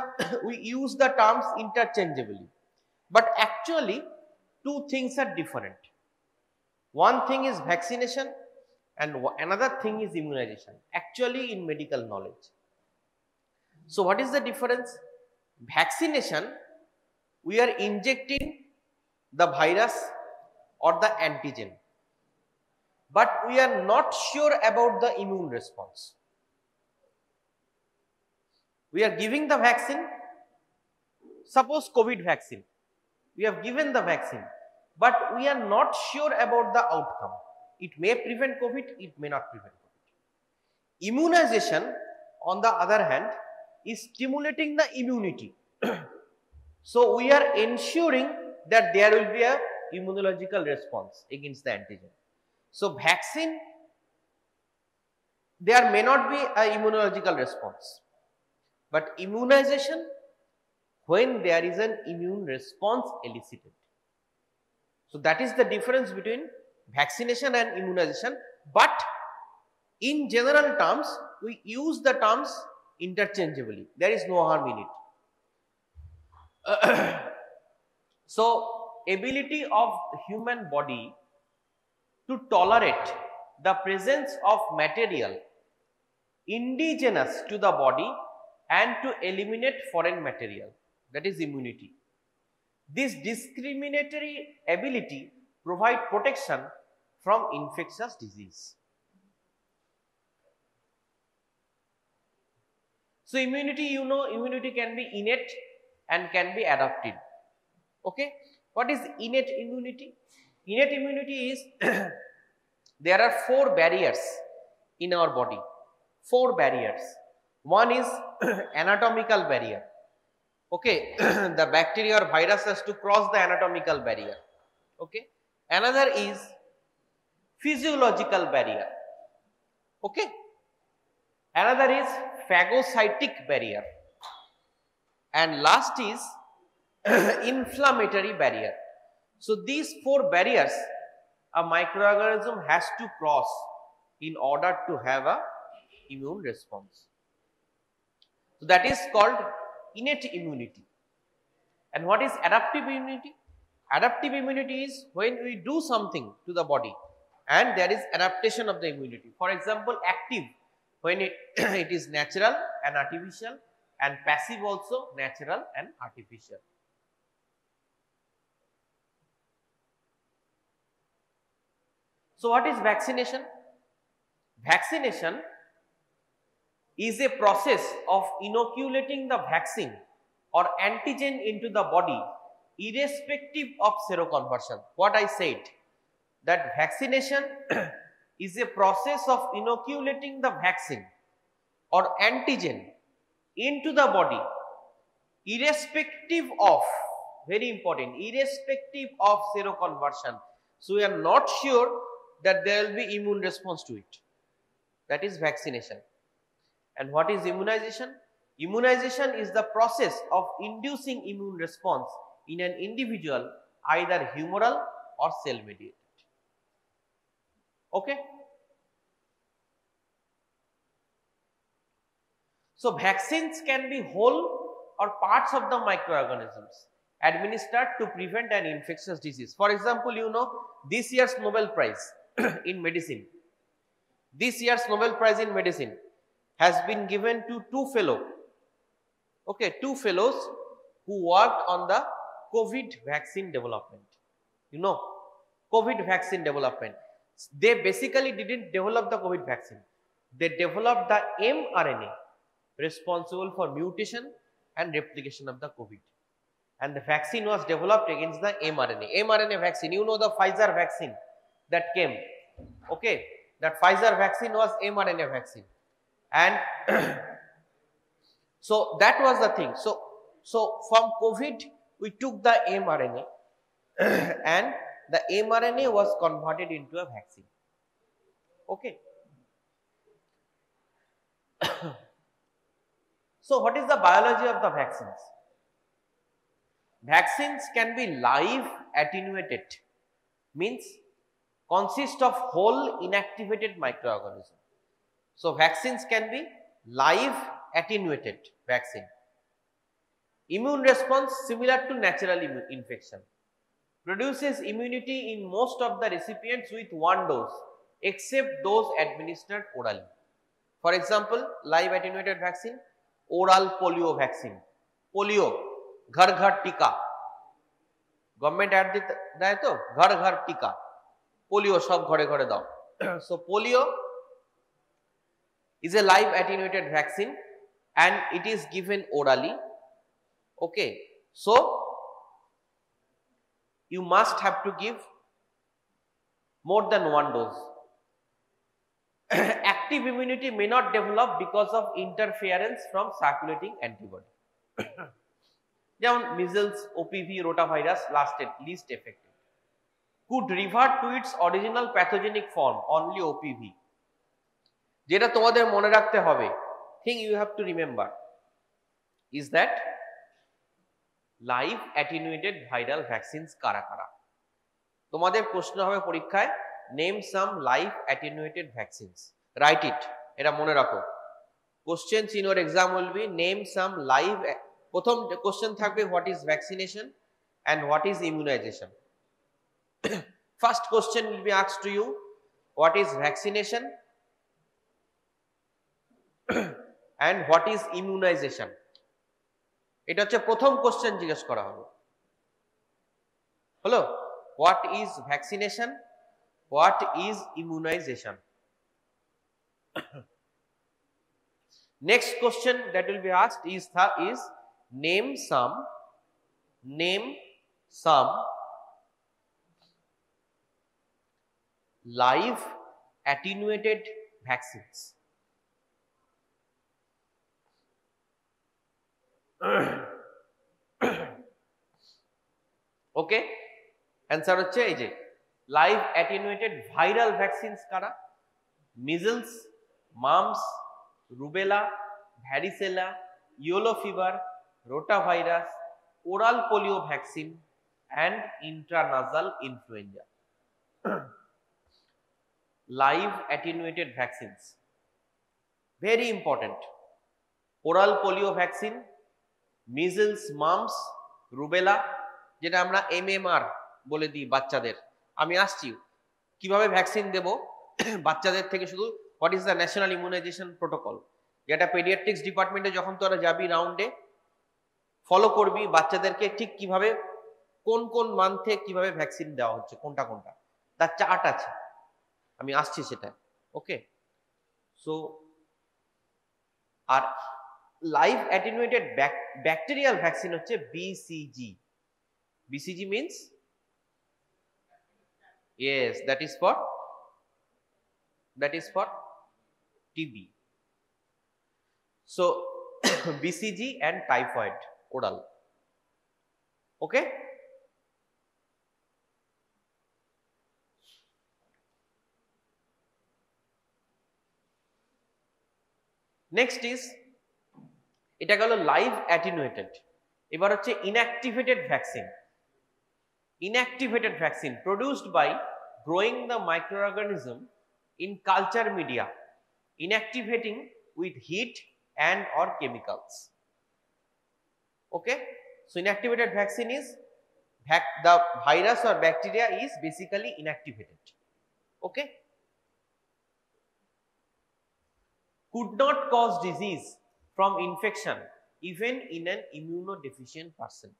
we use the terms interchangeably, but actually two things are different. One thing is vaccination and another thing is immunization, actually in medical knowledge. So what is the difference? Vaccination, we are injecting the virus or the antigen, but we are not sure about the immune response. We are giving the vaccine, suppose COVID vaccine, we have given the vaccine, but we are not sure about the outcome. It may prevent COVID, it may not prevent COVID. Immunization, on the other hand, is stimulating the immunity. So we are ensuring that there will be a immunological response against the antigen. So vaccine, there may not be a immunological response, but immunization, when there is an immune response elicited. So that is the difference between vaccination and immunization, but in general terms, we use the terms interchangeably. There is no harm in it. So, ability of the human body to tolerate the presence of material indigenous to the body and to eliminate foreign material, that is immunity. This discriminatory ability provides protection from infectious disease. So immunity, you know, immunity can be innate and can be adapted. Okay, what is innate immunity? Innate immunity is there are 4 barriers in our body. 4 barriers. One is anatomical barrier. Okay, the bacteria or virus has to cross the anatomical barrier. Okay, another is physiological barrier. Okay, another is phagocytic barrier, and last is inflammatory barrier. So these 4 barriers a microorganism has to cross in order to have a immune response. So that is called innate immunity. And what is adaptive immunity? Adaptive immunity is when we do something to the body and there is adaptation of the immunity. For example, active, when it is natural and artificial, and passive also natural and artificial. So what is vaccination? Vaccination is a process of inoculating the vaccine or antigen into the body irrespective of seroconversion. What I said, that vaccination is a process of inoculating the vaccine or antigen into the body irrespective of, very important, irrespective of seroconversion. So we are not sure that there will be immune response to it. That is vaccination. And what is immunization? Immunization is the process of inducing immune response in an individual, either humoral or cell mediated. Okay. So vaccines can be whole or parts of the microorganisms administered to prevent an infectious disease. For example, you know, this year's Nobel Prize in medicine, this year's Nobel Prize in medicine has been given to 2 fellows, okay, 2 fellows who worked on the COVID vaccine development. You know, COVID vaccine development. They basically didn't develop the COVID vaccine. They developed the mRNA responsible for mutation and replication of the COVID. And the vaccine was developed against the mRNA. mRNA vaccine, you know, the Pfizer vaccine that came. Okay, that Pfizer vaccine was mRNA vaccine. And so that was the thing. So from COVID, we took the mRNA and the mRNA was converted into a vaccine. Okay. So what is the biology of the vaccines? Vaccines can be live attenuated, means consist of whole inactivated microorganism. So vaccines can be live attenuated vaccine. Immune response similar to natural infection. Produces immunity in most of the recipients with 1 dose, except those administered orally. For example, live attenuated vaccine, oral polio vaccine. Polio, ghar ghar tika. Government ad deয় to, ghar ghar tika. Polio সব ঘরে ঘরে দাও. So polio is a live attenuated vaccine and it is given orally. Okay, So you must have to give more than one dose. Active immunity may not develop because of interference from circulating antibody. যেমন measles, OPV, rotavirus least effective. Could revert to its original pathogenic form, only OPV. যেটা তোমাদের মনে রাখতে হবে, thing you have to remember is that live attenuated viral vaccines কারা কারা। তোমাদের প্রশ্ন হবে পরীক্ষায়, name some live attenuated vaccines, write it, এটা মনে রাখো। Questions in your exam will be name some live, প্রথম কোশ্চেন থাকবে what is vaccination and what is immunisation. First question will be asked to you, what is vaccination and what is immunisation. এটা হচ্ছে প্রথম question জিজ্ঞেস করা হবে। হলো, what is vaccination, what is immunization? Next question that will be asked is name some live attenuated vaccines. Okay, answer হচ্ছে এই যে লাইভ অ্যাটেনুয়েটেড ভাইরাল ভ্যাকসিনস কারা, measles, mum's, rubella, varicella, yellow fever, rotavirus, oral polio vaccine and intranasal influenza. Live attenuated vaccines very important. Oral polio vaccine, measles, mum's, rubella, যেটা আমরা MMR বলে দিই বাচ্চাদের। আমি আসছি কিভাবে ভ্যাকসিন দেব বাচ্চাদের থেকে, শুধু what is the national immunisation protocol, যেটা পেডিয়াট্রিক্স ডিপার্টমেন্টে যখন তোরা যাবি রাউন্ডে ফলো করবি বাচ্চাদেরকে ঠিক কিভাবে কোন কোন মান্থে কিভাবে ভ্যাকসিন দেওয়া হচ্ছে, কোনটা কোনটা, তার চার্ট আছে, আমি আসছি সেটা। ওকে, সো আর লাইভ অ্যাটেনুয়েটেড ব্যাকটেরিয়াল ভ্যাকসিন হচ্ছে BCG। BCG means, yes, that is for TB. So BCG and typhoid oral. Okay, next is এটা গেল লাইভ অ্যাটেনুয়েটেড। এবার হচ্ছে inactivated vaccine. Inactivated vaccine produced by growing the microorganism in culture media, inactivating with heat and or chemicals. Okay, so inactivated vaccine is the virus or bacteria is basically inactivated. Okay, could not cause disease from infection even in an immunodeficient person.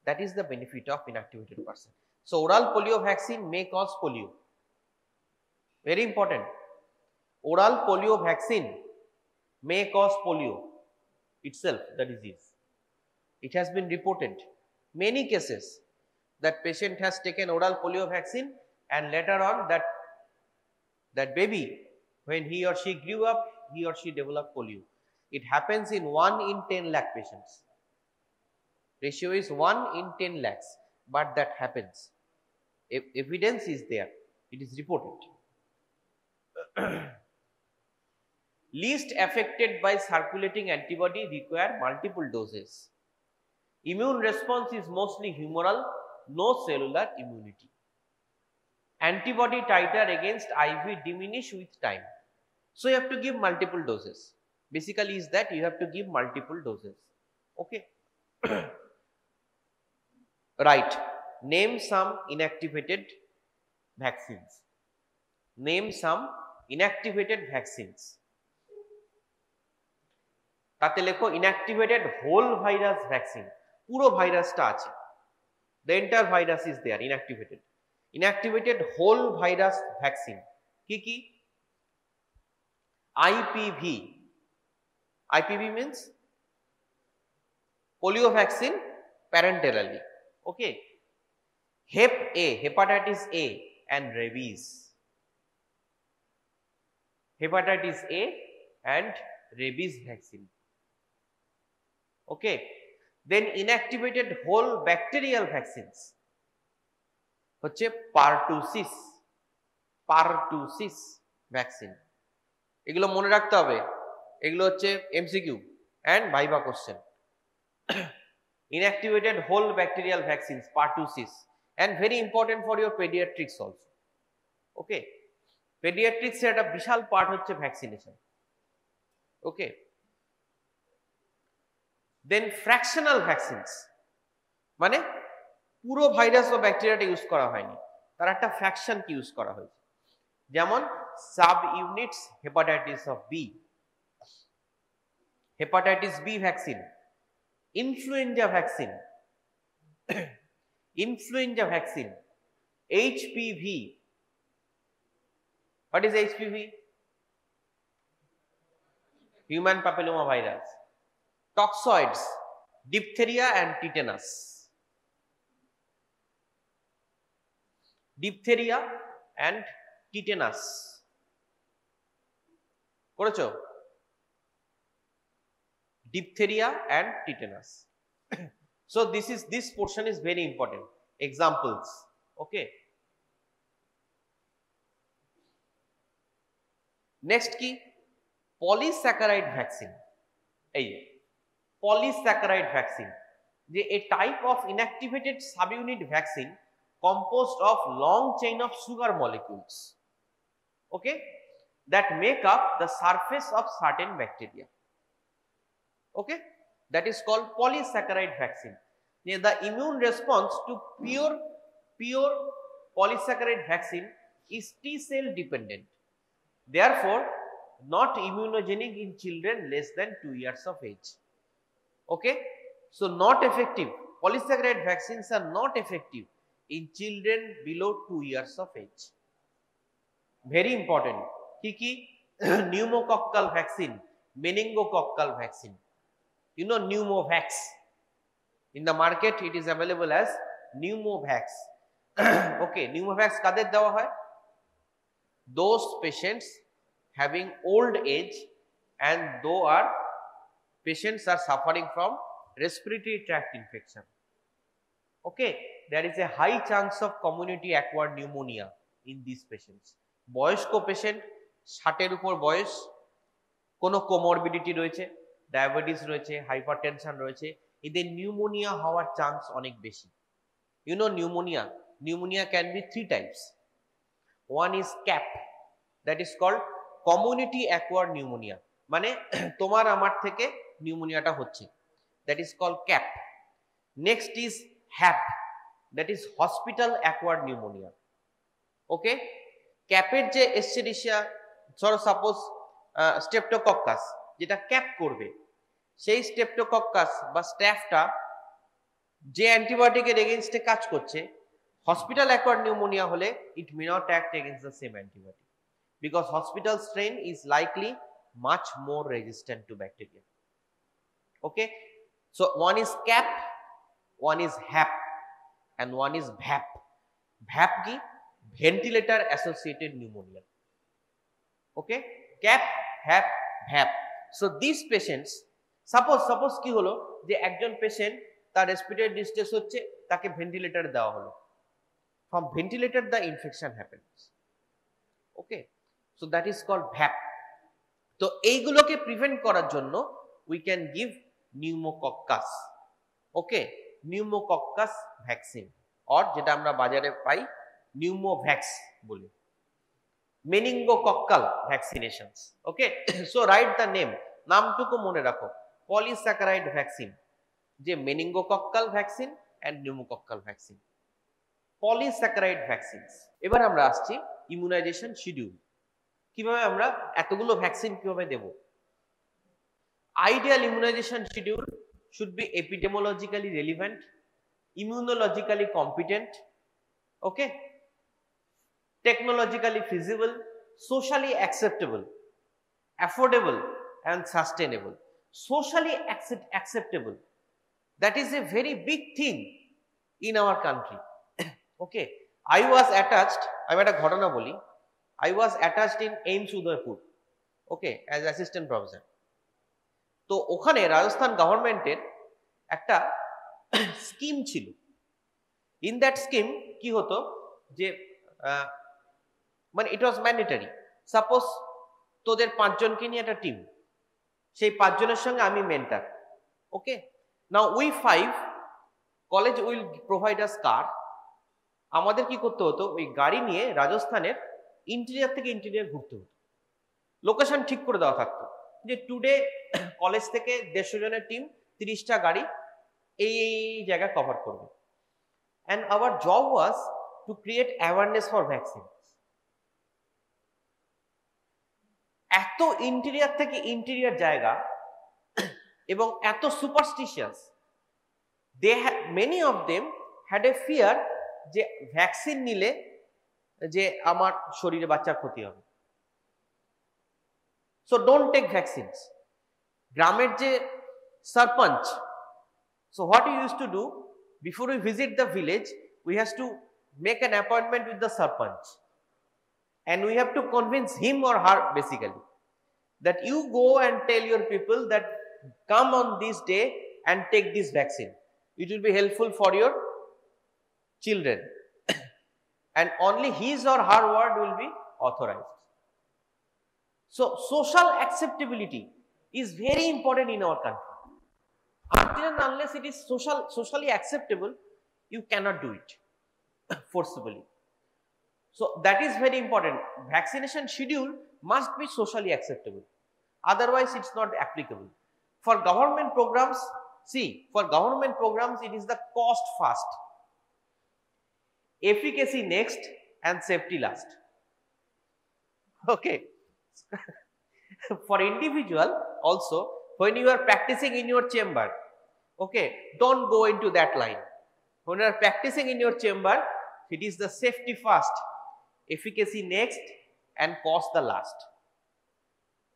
That is the benefit of inactivated person. So oral polio vaccine may cause polio. Very important. Oral polio vaccine may cause polio itself, the disease. It has been reported many cases that patient has taken oral polio vaccine and later on that baby, when he or she grew up, he or she developed polio. It happens in 1 in 10 lakh patients. Ratio is 1 in 10 lakhs, but that happens. Evidence is there, it is reported. Least affected by circulating antibody require multiple doses. Immune response is mostly humoral, no cellular immunity. Antibody titer against IV diminish with time. So you have to give multiple doses. Basically is that you have to give multiple doses. Okay. Right. Name some inactivated vaccines. Name some inactivated vaccines. তাতে লেখো inactivated whole virus vaccine. পুরো ভাইরাসটা আছে। The entire virus is there, inactivated. Inactivated whole virus vaccine. কি কি? IPV. IPV means polio vaccine parenterally. Okay, Hep A, hepatitis A, and rabies. Hepatitis A and rabies vaccine. Okay, then inactivated whole bacterial vaccines হচ্ছে pertussis vaccine. এগুলো মনে রাখতে হবে, এগুলো হচ্ছে MCQ and viva question. inactivated whole bacterial vaccines, pertussis, and very important for your pediatrics also. Okay, pediatrics এর একটা বিশাল part হচ্ছে ভ্যাকসিনেশন। ওকে, দেন ফ্র্যাকশনাল ভ্যাকসিনস, মানে পুরো ভাইরাস বা ব্যাকটেরিয়াটা ইউজ করা হয়নি, তার একটা ফ্র্যাকশন কি ইউজ করা হয়েছে, যেমন sub units hepatitis of B, hepatitis B vaccine, influenza vaccine, HPV. What is HPV? Human papilloma virus. Toxoids, diphtheria and tetanus. Diphtheria and tetanus. করেছো? Diphtheria and tetanus. So this portion is very important. Examples. Okay. Next কি? Polysaccharide vaccine. এই polysaccharide vaccine, যে a type of inactivated subunit vaccine composed of long chain of sugar molecules, okay, that make up the surface of certain bacteria. Okay, that is called polysaccharide vaccine. The immune response to pure polysaccharide vaccine is T cell dependent, therefore not immunogenic in children less than 2 years of age. Okay, so not effective, polysaccharide vaccines are not effective in children below 2 years of age. Very important. Kiki pneumococcal vaccine, meningococcal vaccine. You know Pneumovax. In the market it is available as Pneumovax. Okay, Pneumovax kader dewa hoy? Those patients having old age and patients are suffering from respiratory tract infection. Okay, there is a high chance of community acquired pneumonia in these patients. বয়স্ক patient, 60 উপর বয়স, কোনো comorbidity রয়েছে, diabetes রয়েছে, hypertension রয়েছে, এদের pneumonia হওয়ার chance অনেক বেশি। You know pneumonia can be 3 types. One is CAP, that is called community acquired pneumonia, মানে তোমার আমার থেকে নিউমোনিয়াটা হচ্ছে, that is called CAP. Next is HAP, that is hospital acquired pneumonia. Okay, CAP এর যে এসচেরিশিয়া, সাপোজ স্ট্রেপ্টোকক্কাস যেটা cap করবে, সেই স্ট্রেপ্টোকক্কাস বা স্ট্যাফটা যে অ্যান্টিবায়োটিকের এগেইনস্টে কাজ করছে, হসপিটাল অ্যাকোয়ার্ড নিউমোনিয়া হলে it may not act against the same antibiotic, because hospital strain is likely much more resistant to bacteria. Okay, so one is CAP, one is HAP, and one is VAP. VAP ki ventilator associated pneumonia. Okay, CAP, HAP, VAP. So these patients, suppose ki holo je ekjon patient তার respiratory distress হচ্ছে, তাকে ventilator দেওয়া হলো, from ventilator the infection happens. Okay, so that is called VAP. তো এইগুলোকে prevent করার জন্য we can give pneumococcus. Okay, pneumococcus vaccine, or যেটা আমরা বাজারে পাই Pneumovax বলি, meningococcal vaccinations. Okay, so write the name, নামটুকু মনে রাখো, polysaccharide vaccine, যে meningococcal vaccine and pneumococcal vaccine, polysaccharide vaccines. এবার আমরা আসছি ইমিউনাইজেশন শিডিউল, কিভাবে আমরা এতগুলো ভ্যাকসিন কিভাবে দেব। Ideal immunisation schedule should be epidemiologically relevant, immunologically competent, okay, technologically feasible, socially acceptable, affordable and sustainable. Socially acceptable, That is a very big thing in our country. Okay, I was attached, আমি একটা ঘটনা বলি, I was attached in AIIMS Udaipur, okay, as assistant professor. তো ওখানে রাজস্থান গভর্নমেন্টের একটা scheme ছিল। In that scheme কি হতো যে মানে ইট ওয়াজ ম্যান্ডেটরি, সাপোজ তোদের 5 জনকে নিয়ে একটা টিম, সেই 5 জনের সঙ্গে আমি mentor. Okay, now we 5 college will provide us car. আমাদের কি করতে হতো, ওই গাড়ি নিয়ে রাজস্থানের ইন্টেরিয়ার থেকে ইন্টেরিয়ার ঘুরতে হতো। লোকেশন ঠিক করে দেওয়া থাকতো যে টুডে কলেজ থেকে 150 জনের টিম 30টা গাড়ি এই জায়গা কভার করবে। And our job was to create awareness for vaccine. এত ইন্টেরিয়ার থেকে ইন্টেরিয়ার জায়গা এবং এত superstitious, many of them had a fear যে ভ্যাকসিন নিলে যে আমার শরীরে বাচ্চার ক্ষতি হবে। So don't take vaccines. গ্রামের যে sarpanch, so what you use to do, before we visit the village, we have to make an appointment with the sarpanch, and we have to convince him or her basically that you go and tell your people that come on this day and take this vaccine. It will be helpful for your children and only his or her word will be authorized. So social acceptability is very important in our country. Until and unless it is socially acceptable, you cannot do it forcibly. So that is very important. Vaccination schedule must be socially acceptable. Otherwise, it's not applicable. For government programs, see, for government programs, it is the cost first, efficacy next, and safety last. Okay. For individual also, when you are practicing in your chamber, okay, don't go into that line. When you are practicing in your chamber, it is the safety first, efficacy next, and cost the last.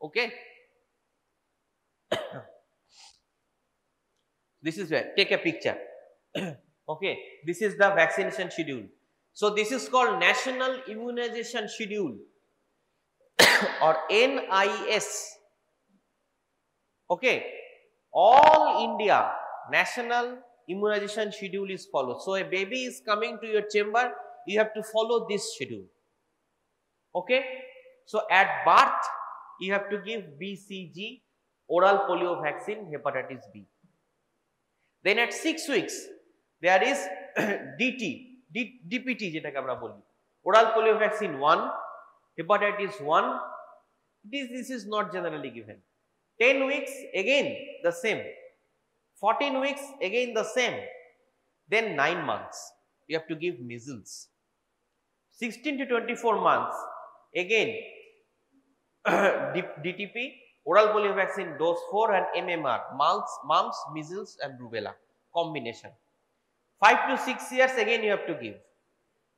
Okay. This is where, take a picture. Okay, this is the vaccination schedule. So this is called National Immunization Schedule or NIS. Okay, all India national immunization schedule is followed. So a baby is coming to your chamber, you have to follow this schedule. Okay, so at birth you have to give BCG, oral polio vaccine, hepatitis B. Then at 6 weeks there is DPT যেটাকে আমরা বলি, oral polio vaccine 1, hepatitis 1. This is not generally given. 10 weeks again the same, 14 weeks again the same, then 9 months you have to give measles, 16 to 24 months again DTP, oral polio vaccine dose 4, and MMR, mumps, measles and rubella combination. 5 to 6 years again you have to give,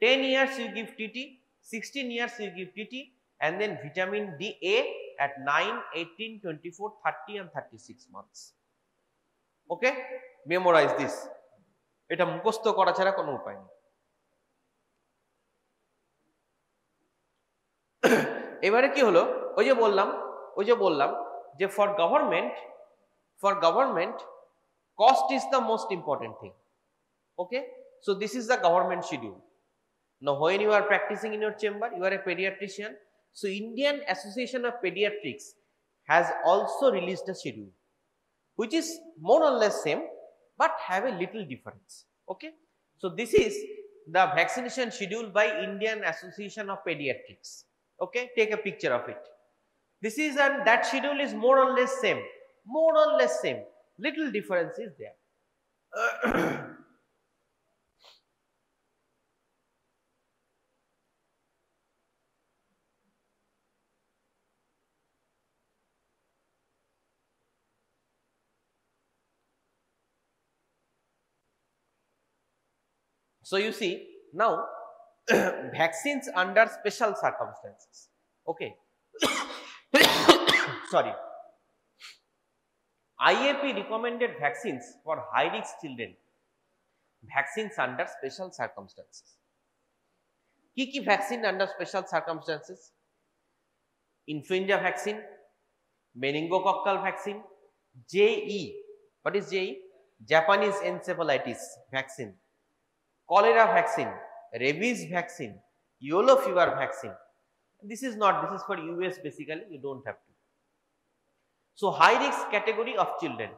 10 years you give TT, 16 years you give TT, and then vitamin DA at 9, 18, 24, 30 and 36 months. Okay, memorize this. এটা মুখস্থ করা ছাড়া কোনো উপায় নেই। এবারে কি হলো, ওই যে বললাম যে for government cost is the most important thing. Okay, so this is the government schedule. Now when you are practicing in your chamber, you are a pediatrician, so Indian Association of Pediatrics has also released a schedule which is more or less same but have a little difference. Okay, so this is the vaccination schedule by Indian Association of Pediatrics. Okay, take a picture of it. This is, and that schedule is more or less same, little difference is there. So you see now vaccines under special circumstances. Okay. Sorry. IAP recommended vaccines for high risk children, vaccines under special circumstances. Ki vaccine under special circumstances? Influenza vaccine, meningococcal vaccine, JE. What is JE? Japanese encephalitis vaccine, cholera vaccine, rabies vaccine, yellow fever vaccine. This is for US basically, you don't have to. So high risk category of children,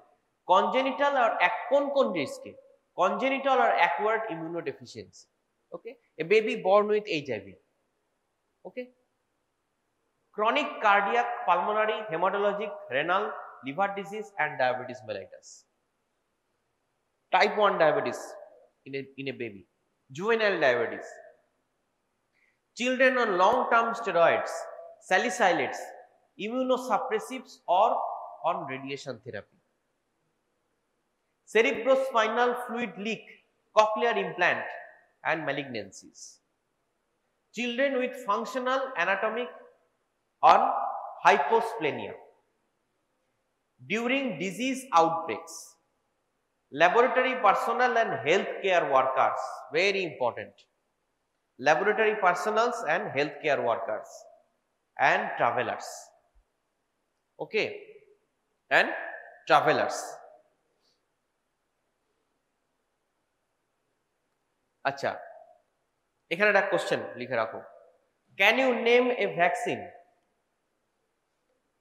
congenital or congenital or acquired immunodeficiency. Okay, a baby born with HIV. Okay, chronic cardiac, pulmonary, hematologic, renal, liver disease and diabetes mellitus. Type 1 diabetes in a baby, juvenile diabetes. Children on long-term steroids, salicylates, immunosuppressives or on radiation therapy. Cerebrospinal fluid leak, cochlear implant and malignancies. Children with functional anatomic or hyposplenia. During disease outbreaks. Laboratory personnel and healthcare workers, very important. Laboratory personnel and healthcare workers and travelers. Okay, and travelers. Acha, ekhane একটা question লিখে রাখো. Can you name a vaccine?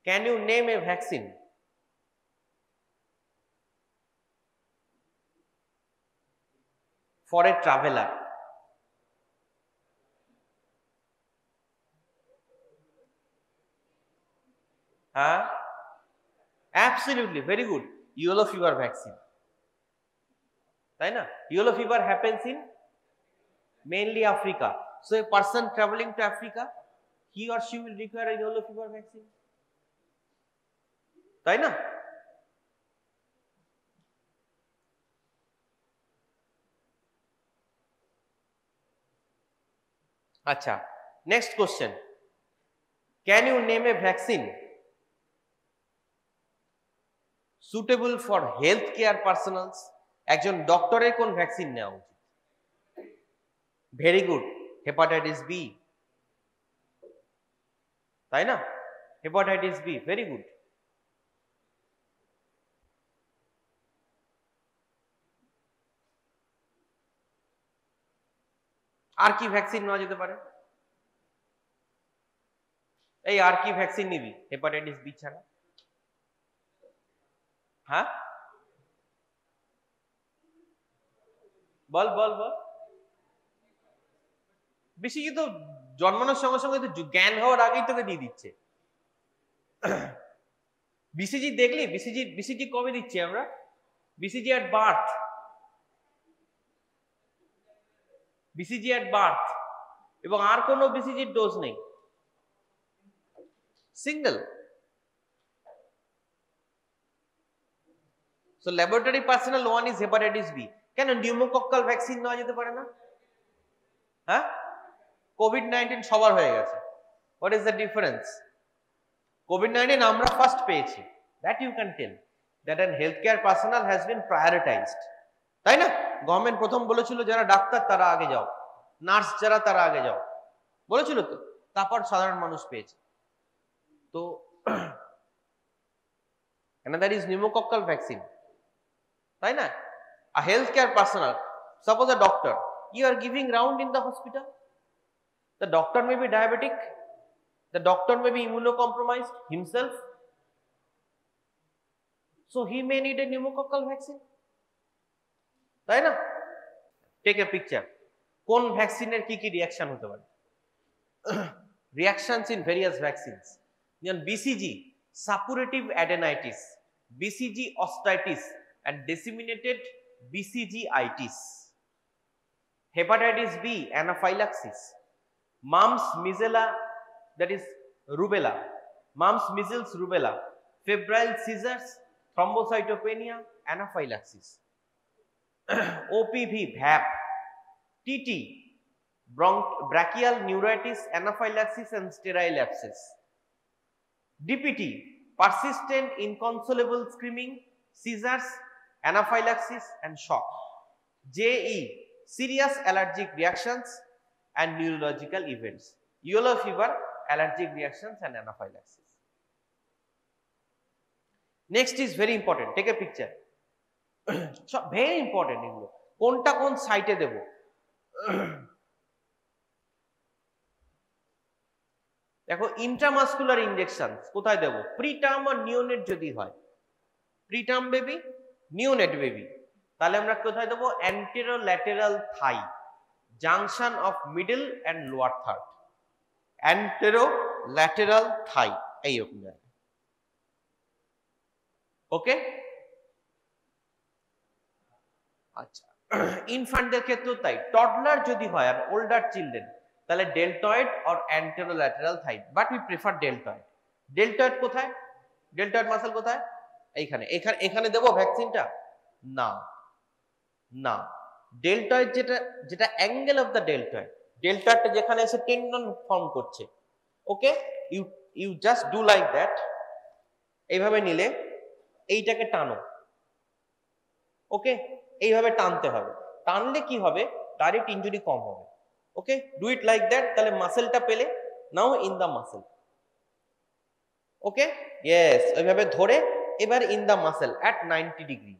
Can you name a vaccine for a traveler? Absolutely, very good. Yellow fever vaccine. Right na? Yellow fever happens in mainly Africa. So a person traveling to Africa, he or she will require a yellow fever vaccine. Right na? Acha, next question. Can you name a vaccine suitable for healthcare personnel? একজন ডক্টরের কোন vaccine নেওয়া উচিত? Very good, hepatitis B, তাই না? Hepatitis B, very good. আর কি vaccine নেওয়া যেতে পারে? এই আর কি ভ্যাকসিন নিবি হেপাটাইটিস বি ছাড়া? হ্যাঁ, বল বল বল। বিসিজি তো জন্মানোর সঙ্গে সঙ্গে তো জ্ঞান হওয়ার আগেই তোকে দিয়ে দিচ্ছে। বিসিজি দেখলি, বিসিজি কবে দিচ্ছি আমরা? BCG at birth, BCG at birth, এবং আর কোনো বিসিজির ডোজ নেই, single. So laboratory personnel one is hepatitis B. কেন নিউমোকক্কাল ভ্যাকসিন নেওয়া যেতে পারে না? হ্যাঁ, কোভিড-19 সবার হয়ে গেছে। What is the difference? COVID-19 আমরা ফার্স্ট পেয়েছি, that you can tell that an healthcare personnel has been prioritized, তাই না? গভর্নমেন্ট প্রথম বলেছিল যারা ডাক্তার তারা আগে যাও, নার্স যারা তারা আগে যাও, বলেছিল তো, তারপর সাধারণ মানুষ পেয়েছে। তো another is pneumococcal vaccine, তাই না? A healthcare personnel, suppose a doctor, you are giving round in the hospital, the doctor may be diabetic, the doctor may be immunocompromised himself, so he may need a pneumococcal vaccine, তাই না? Take a picture, কোন ভ্যাকসিনের কি কি reaction হতে পারে? Reactions in various vaccines, যেমন BCG suppurative adenitis, BCG osteitis and disseminated BCG-itis, hepatitis B anaphylaxis, mumps measles, that is rubella, mumps measles rubella, febrile seizures, thrombocytopenia, anaphylaxis, OPV VAP, TT brachial neuritis, anaphylaxis and sterile abscess, DPT persistent inconsolable screaming, seizures, anaphylaxis and shock. JE, serious allergic reactions and neurological events. Yellow fever, allergic reactions and anaphylaxis. Next is very important. Take a picture. So very important এগুলো কোনটা কোন সাইটে দেব দেখো intramuscular injection কোথায় দেব preterm আর neonate যদি হয় preterm baby neonate baby তাহলে আমরা কোথায় দেব anterolateral thigh junction of middle and lower third anterolateral thigh এই রকম জায়গায় ওকে আচ্ছা ইনফ্যান্টদের ক্ষেত্রেও তাই টডলার যদি হয় আর ওল্ডার চিলড্রেন তাহলে deltoid or anterolateral thigh but we prefer deltoid deltoid কোথায় ডেলটয়েড মাসল কোথায় এইখানে এখানে দেব ভ্যাকসিনটা না না ডেলটয়েড যেটা অ্যাঙ্গেল অফ দ্য ডেলটয়েডটা যেখানে এসে টেন্ডন ফর্ম করছে okay you just do like that এইভাবে নিলে এইটাকে টানো ওকে এইভাবে টানতে হবে টানলে কি হবে ডাইরেক্ট ইনজুরি কম হবে okay do it like that তাহলে মাসেলটা পেলে now in the muscle okay yes ওইভাবে ধরে এবার in the muscle at 90 degree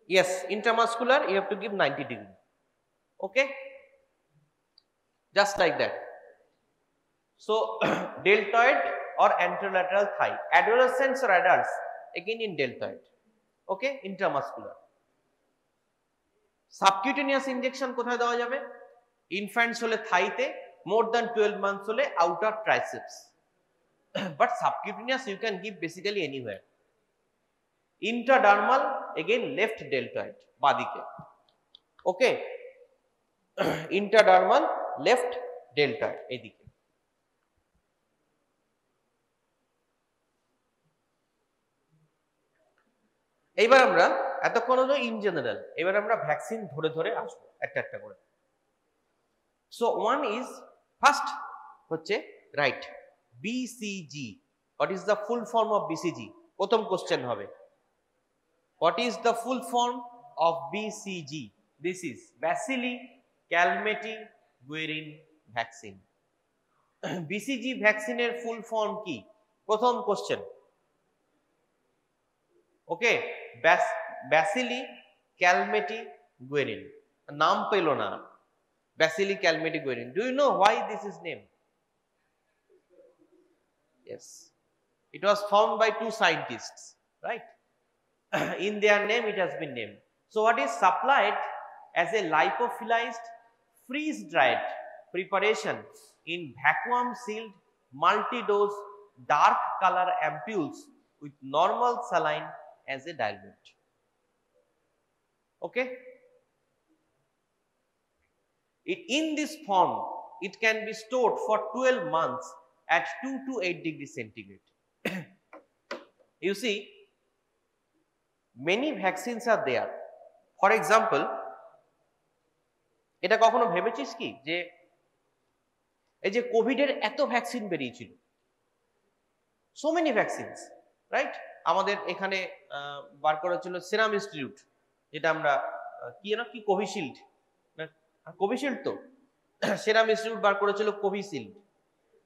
yes intramuscular you have to give 90 degree okay just like that so deltoid or anterolateral thigh adolescents or adults again in deltoid okay intramuscular subcutaneous injection কোথায় দেওয়া যাবে infants হলে থাইতে more than 12 months হলে outer triceps but subcutaneous you can give basically anywhere intradermal again left deltoid বাদিকে ওকে intradermal left deltoid এদিকে এইবার আমরা এতক্ষণ হলো ইন জেনারেল এবার আমরা ভ্যাকসিন ধরে ধরে আসবো একটা একটা করে সো ওয়ান ইজ ফার্স্ট হচ্ছে right BCG what is the full form of BCG প্রথম কোশ্চেন হবে what is the full form of BCG this is Bacilli Calmette Guerin vaccine BCG vaccine এর ফুল ফর্ম কি প্রথম question okay Bacilli Calmette Guerin নাম পেলো না Bacilli Calmette Guerin do you know why this is named yes it was formed by two scientists right in their name it has been named so what is supplied as a lyophilized freeze dried preparation in vacuum sealed multi dose dark color ampules with normal saline as a diluent okay in this form it can be stored for 12 months at 2 to 8 degrees centigrade you see many vaccines are there for example এটা কখনো ভেবেছিস কি যে এই যে Covid এর এত vaccine বেরিয়েছিল so many vaccines right আমাদের এখানে বার করা ছিল সিরাম ইনস্টিটিউট যেটা আমরা কি কোভিশিল্ড কোভিশিল্ড তো সিরাম ইনস্টিটিউট বার করেছিল কোভিশিল্ড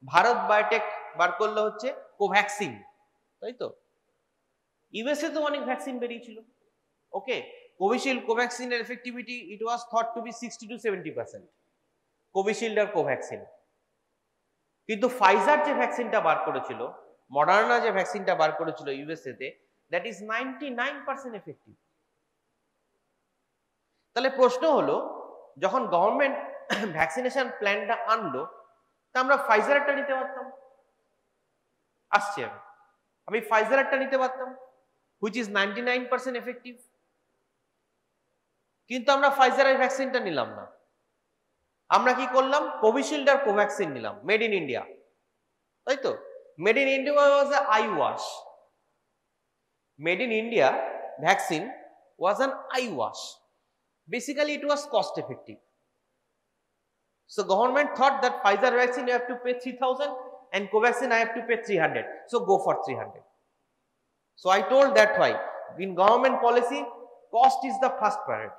ভারত বায়োটেক বার করলো হচ্ছে কোভ্যাক্সিন তাই তো ইউএসএ তো অনেক ভ্যাকসিন বেরিয়েছিল ওকে কোভিশিল্ড কোভ্যাক্সিনের effectivity it was thought to be 60 to 70% Covishield আর কোভ্যাক্সিন কিন্তু ফাইজার যে ভ্যাকসিনটা বার করেছিল মডার্না যে ভ্যাকসিনটা বার করেছিল ইউএসএ তে দ্যাট ইজ 99% এফেক্টিভ তাহলে প্রশ্ন হলো যখন গভর্নমেন্ট ভ্যাকসিনেশন প্ল্যানটা আনলো তা আমরা ফাইজারটা নিতে পারতাম আসছে আমি ফাইজারটা নিতে পারতাম which is 99% effective কিন্তু আমরা ফাইজারের ভ্যাকসিনটা নিলাম না আমরা কি করলাম কোভিশিল্ড আর কোভ্যাক্সিন নিলাম মেড ইন ইন্ডিয়া তাই তো made in India was a I wash made in India vaccine was an I wash basically it was cost effective so government thought that Pfizer vaccine you have to pay 3000 and Covaxin I have to pay 300 so go for 300 So I told that why in government policy cost is the first priority.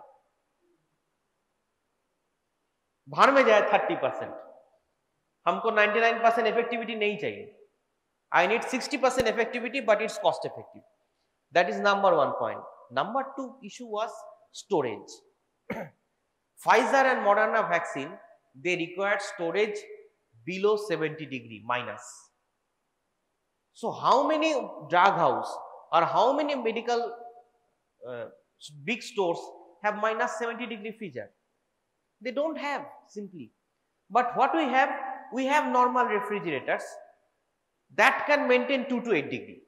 भाड़ में जाए 30%, हमको 99% effectivity नहीं चाहिए. I need 60% effectivity, but it's cost effective. That is number one point. Number two issue was storage. Pfizer and Moderna vaccine, they required storage below 70 degree minus. So how many drug house or how many medical big stores have minus 70 degree freezer? They don't have simply. But what we have normal refrigerators that can maintain 2 to 8 degree.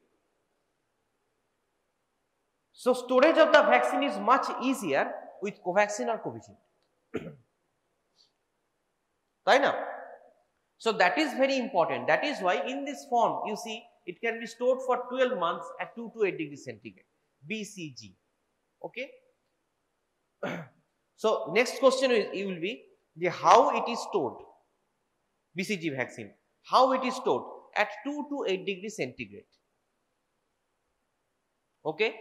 So storage of the vaccine is much easier with Covaxin or Covishield. Right now. So that is very important. That is why in this form you see it can be stored for 12 months at 2 to 8 degrees centigrade. BCG. Okay. So next question will be how it is stored. BCG vaccine. How it is stored at 2 to 8 degrees centigrade. Okay.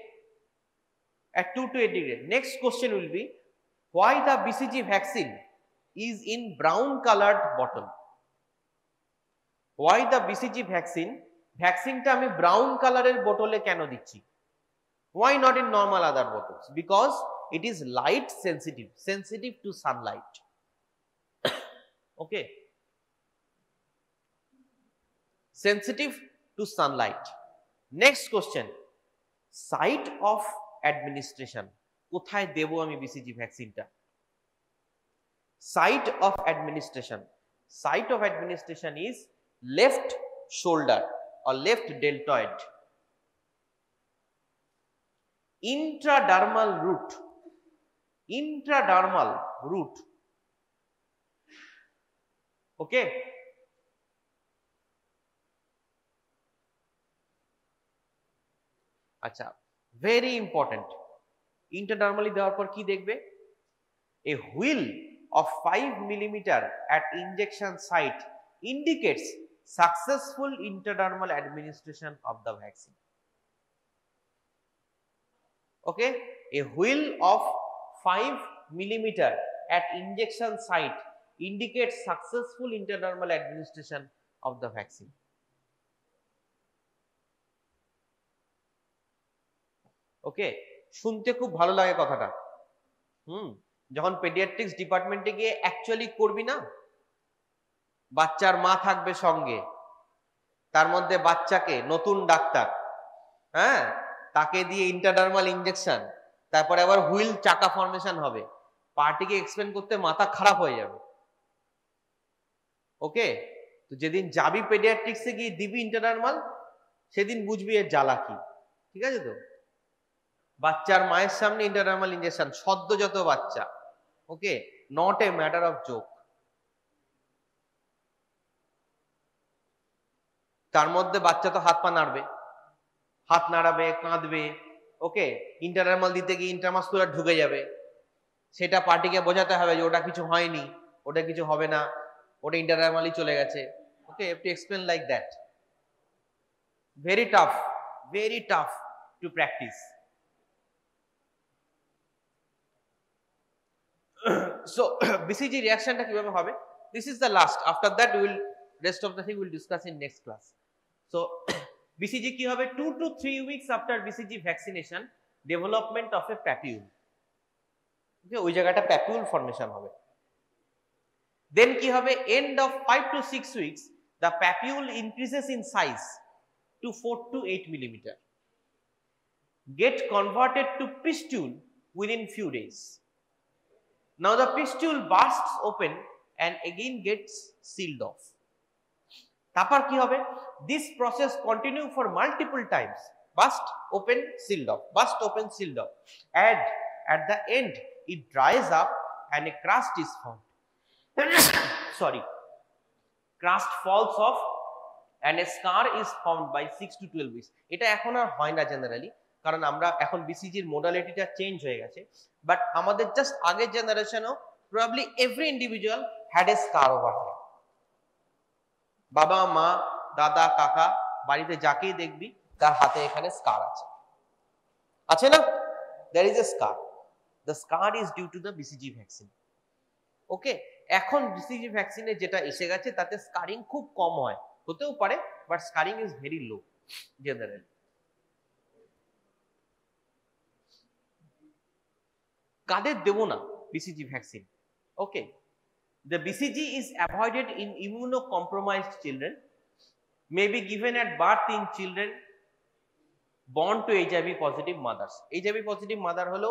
At 2 to 8 degrees. Next question will be why the BCG vaccine is in brown colored bottle. Why the BCG vaccine টা আমি brown কালারের বোতলে কেন দিচ্ছি? Why not in normal other bottles? Because it is light sensitive to sunlight. Okay. Sensitive to sunlight. Next question. Site of administration. কোথায় দেব আমি BCG ভ্যাকসিনটা? Site of administration. Site of administration is left shoulder or left deltoid. Intradermal root. Intradermal root. Okay. আচ্ছা, very important. Intradermally দেওয়ার পর কি দেখবে? A wheal of 5 mm at injection site indicates successful intradermal administration of the vaccine. Okay, a wheal of 5 mm at injection site indicates successful intradermal administration of the vaccine. Okay, শুনতে খুব ভালো লাগে কথাটা। যখন পেডিয়াট্রিক্স ডিপার্টমেন্টে গিয়ে actually করবি না, বাচ্চার মা থাকবে সঙ্গে, তার মধ্যে বাচ্চাকে নতুন ডাক্তার, হ্যাঁ, তাকে দিয়ে ইন্টারডার্মাল ইনজেকশন, তারপরে আবার হুইল চাকা ফর্মেশন হবে, পার্টিকে এক্সপ্লেন করতে মাথা খারাপ হয়ে যাবে। ওকে, তো যেদিন যাবি পেডিয়াট্রিক্সে গিয়ে দিবি ইন্টারডার্মাল, সেদিন বুঝবি এর জ্বালা কি। ঠিক আছে তো? বাচ্চার মায়ের সামনে ইন্টারডার্মাল ইনজেকশন, সদ্যজাত বাচ্চা। Okay, not a matter of joke. তার মধ্যে বাচ্চা তো হাত পা নাড়বে, হাত নাড়াবে, কাঁদবে। ওকে, ইন্টারডার্মাল দিতে গিয়ে ইন্ট্রামাসকুলার ঢুকে যাবে, সেটা পার্টিকে বোঝাতে হবে যে ওটা কিছু হয়নি, ওটা কিছু হবে না, ওটা ইন্টারডার্মালই চলে গেছে। Okay, have to explain like that. very tough to practice. So BCG reaction টা কিভাবে হবে? This is the last. After that we will rest of the thing we will discuss in next class. So BCG কি হবে? 2 to 3 weeks after BCG vaccination, development of a papule. Okay, ওই জায়গাটা papule formation হবে। Then কি হবে? End of 5 to 6 weeks, the papule increases in size to 4 to 8 millimeter. Get converted to pistule within few days. Now the pistule bursts open and again gets sealed off. তারপর কি হবে? This process continue for multiple times. Burst, open, sealed off. Burst, open, sealed off. And at the end, it dries up and a crust is formed. Sorry. Crust falls off and a scar is formed by 6 to 12 weeks. এটা এখন আর হয় না generally, কারণ আমরা এখন বিসিজির মোডালিটিটা change হয়ে গেছে। But আমাদের জাস্ট আগের জেনারেশনও probably every individual had a scar over here. বাবা, মা, দাদা, কাকা, বাড়িতে যাকেই দেখবি তার হাতে এখানে স্কার আছে না? there is a scar. The scar is due to the BCG vaccine. ওকে, এখন BCG ভ্যাকসিনে যেটা এসে গেছে তাতে স্কারিং খুব কম হয়, হতেও পারে, but scarring is very low generally. কাদের দেব না BCG vaccine? Okay, the BCG is avoided in immunocompromised children, may be given at birth in children born to HIV positive mothers. HIV positive mother হলো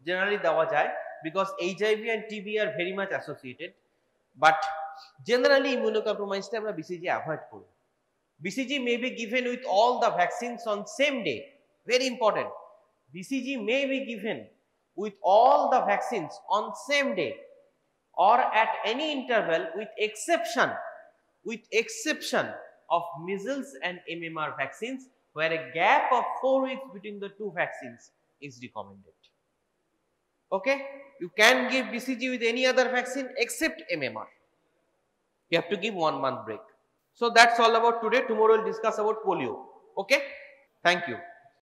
generally দেওয়া যায় because HIV and TB are very much associated, but generally immunocompromised আমরা BCG avoid করি। BCG may be given with all the vaccines on same day, very important. BCG may be given with all the vaccines on same day or at any interval with exception of measles and MMR vaccines, where a gap of 4 weeks between the two vaccines is recommended. Okay, you can give BCG with any other vaccine except MMR. You have to give 1 month break. So that's all about today. Tomorrow we'll discuss about polio. Okay, thank you.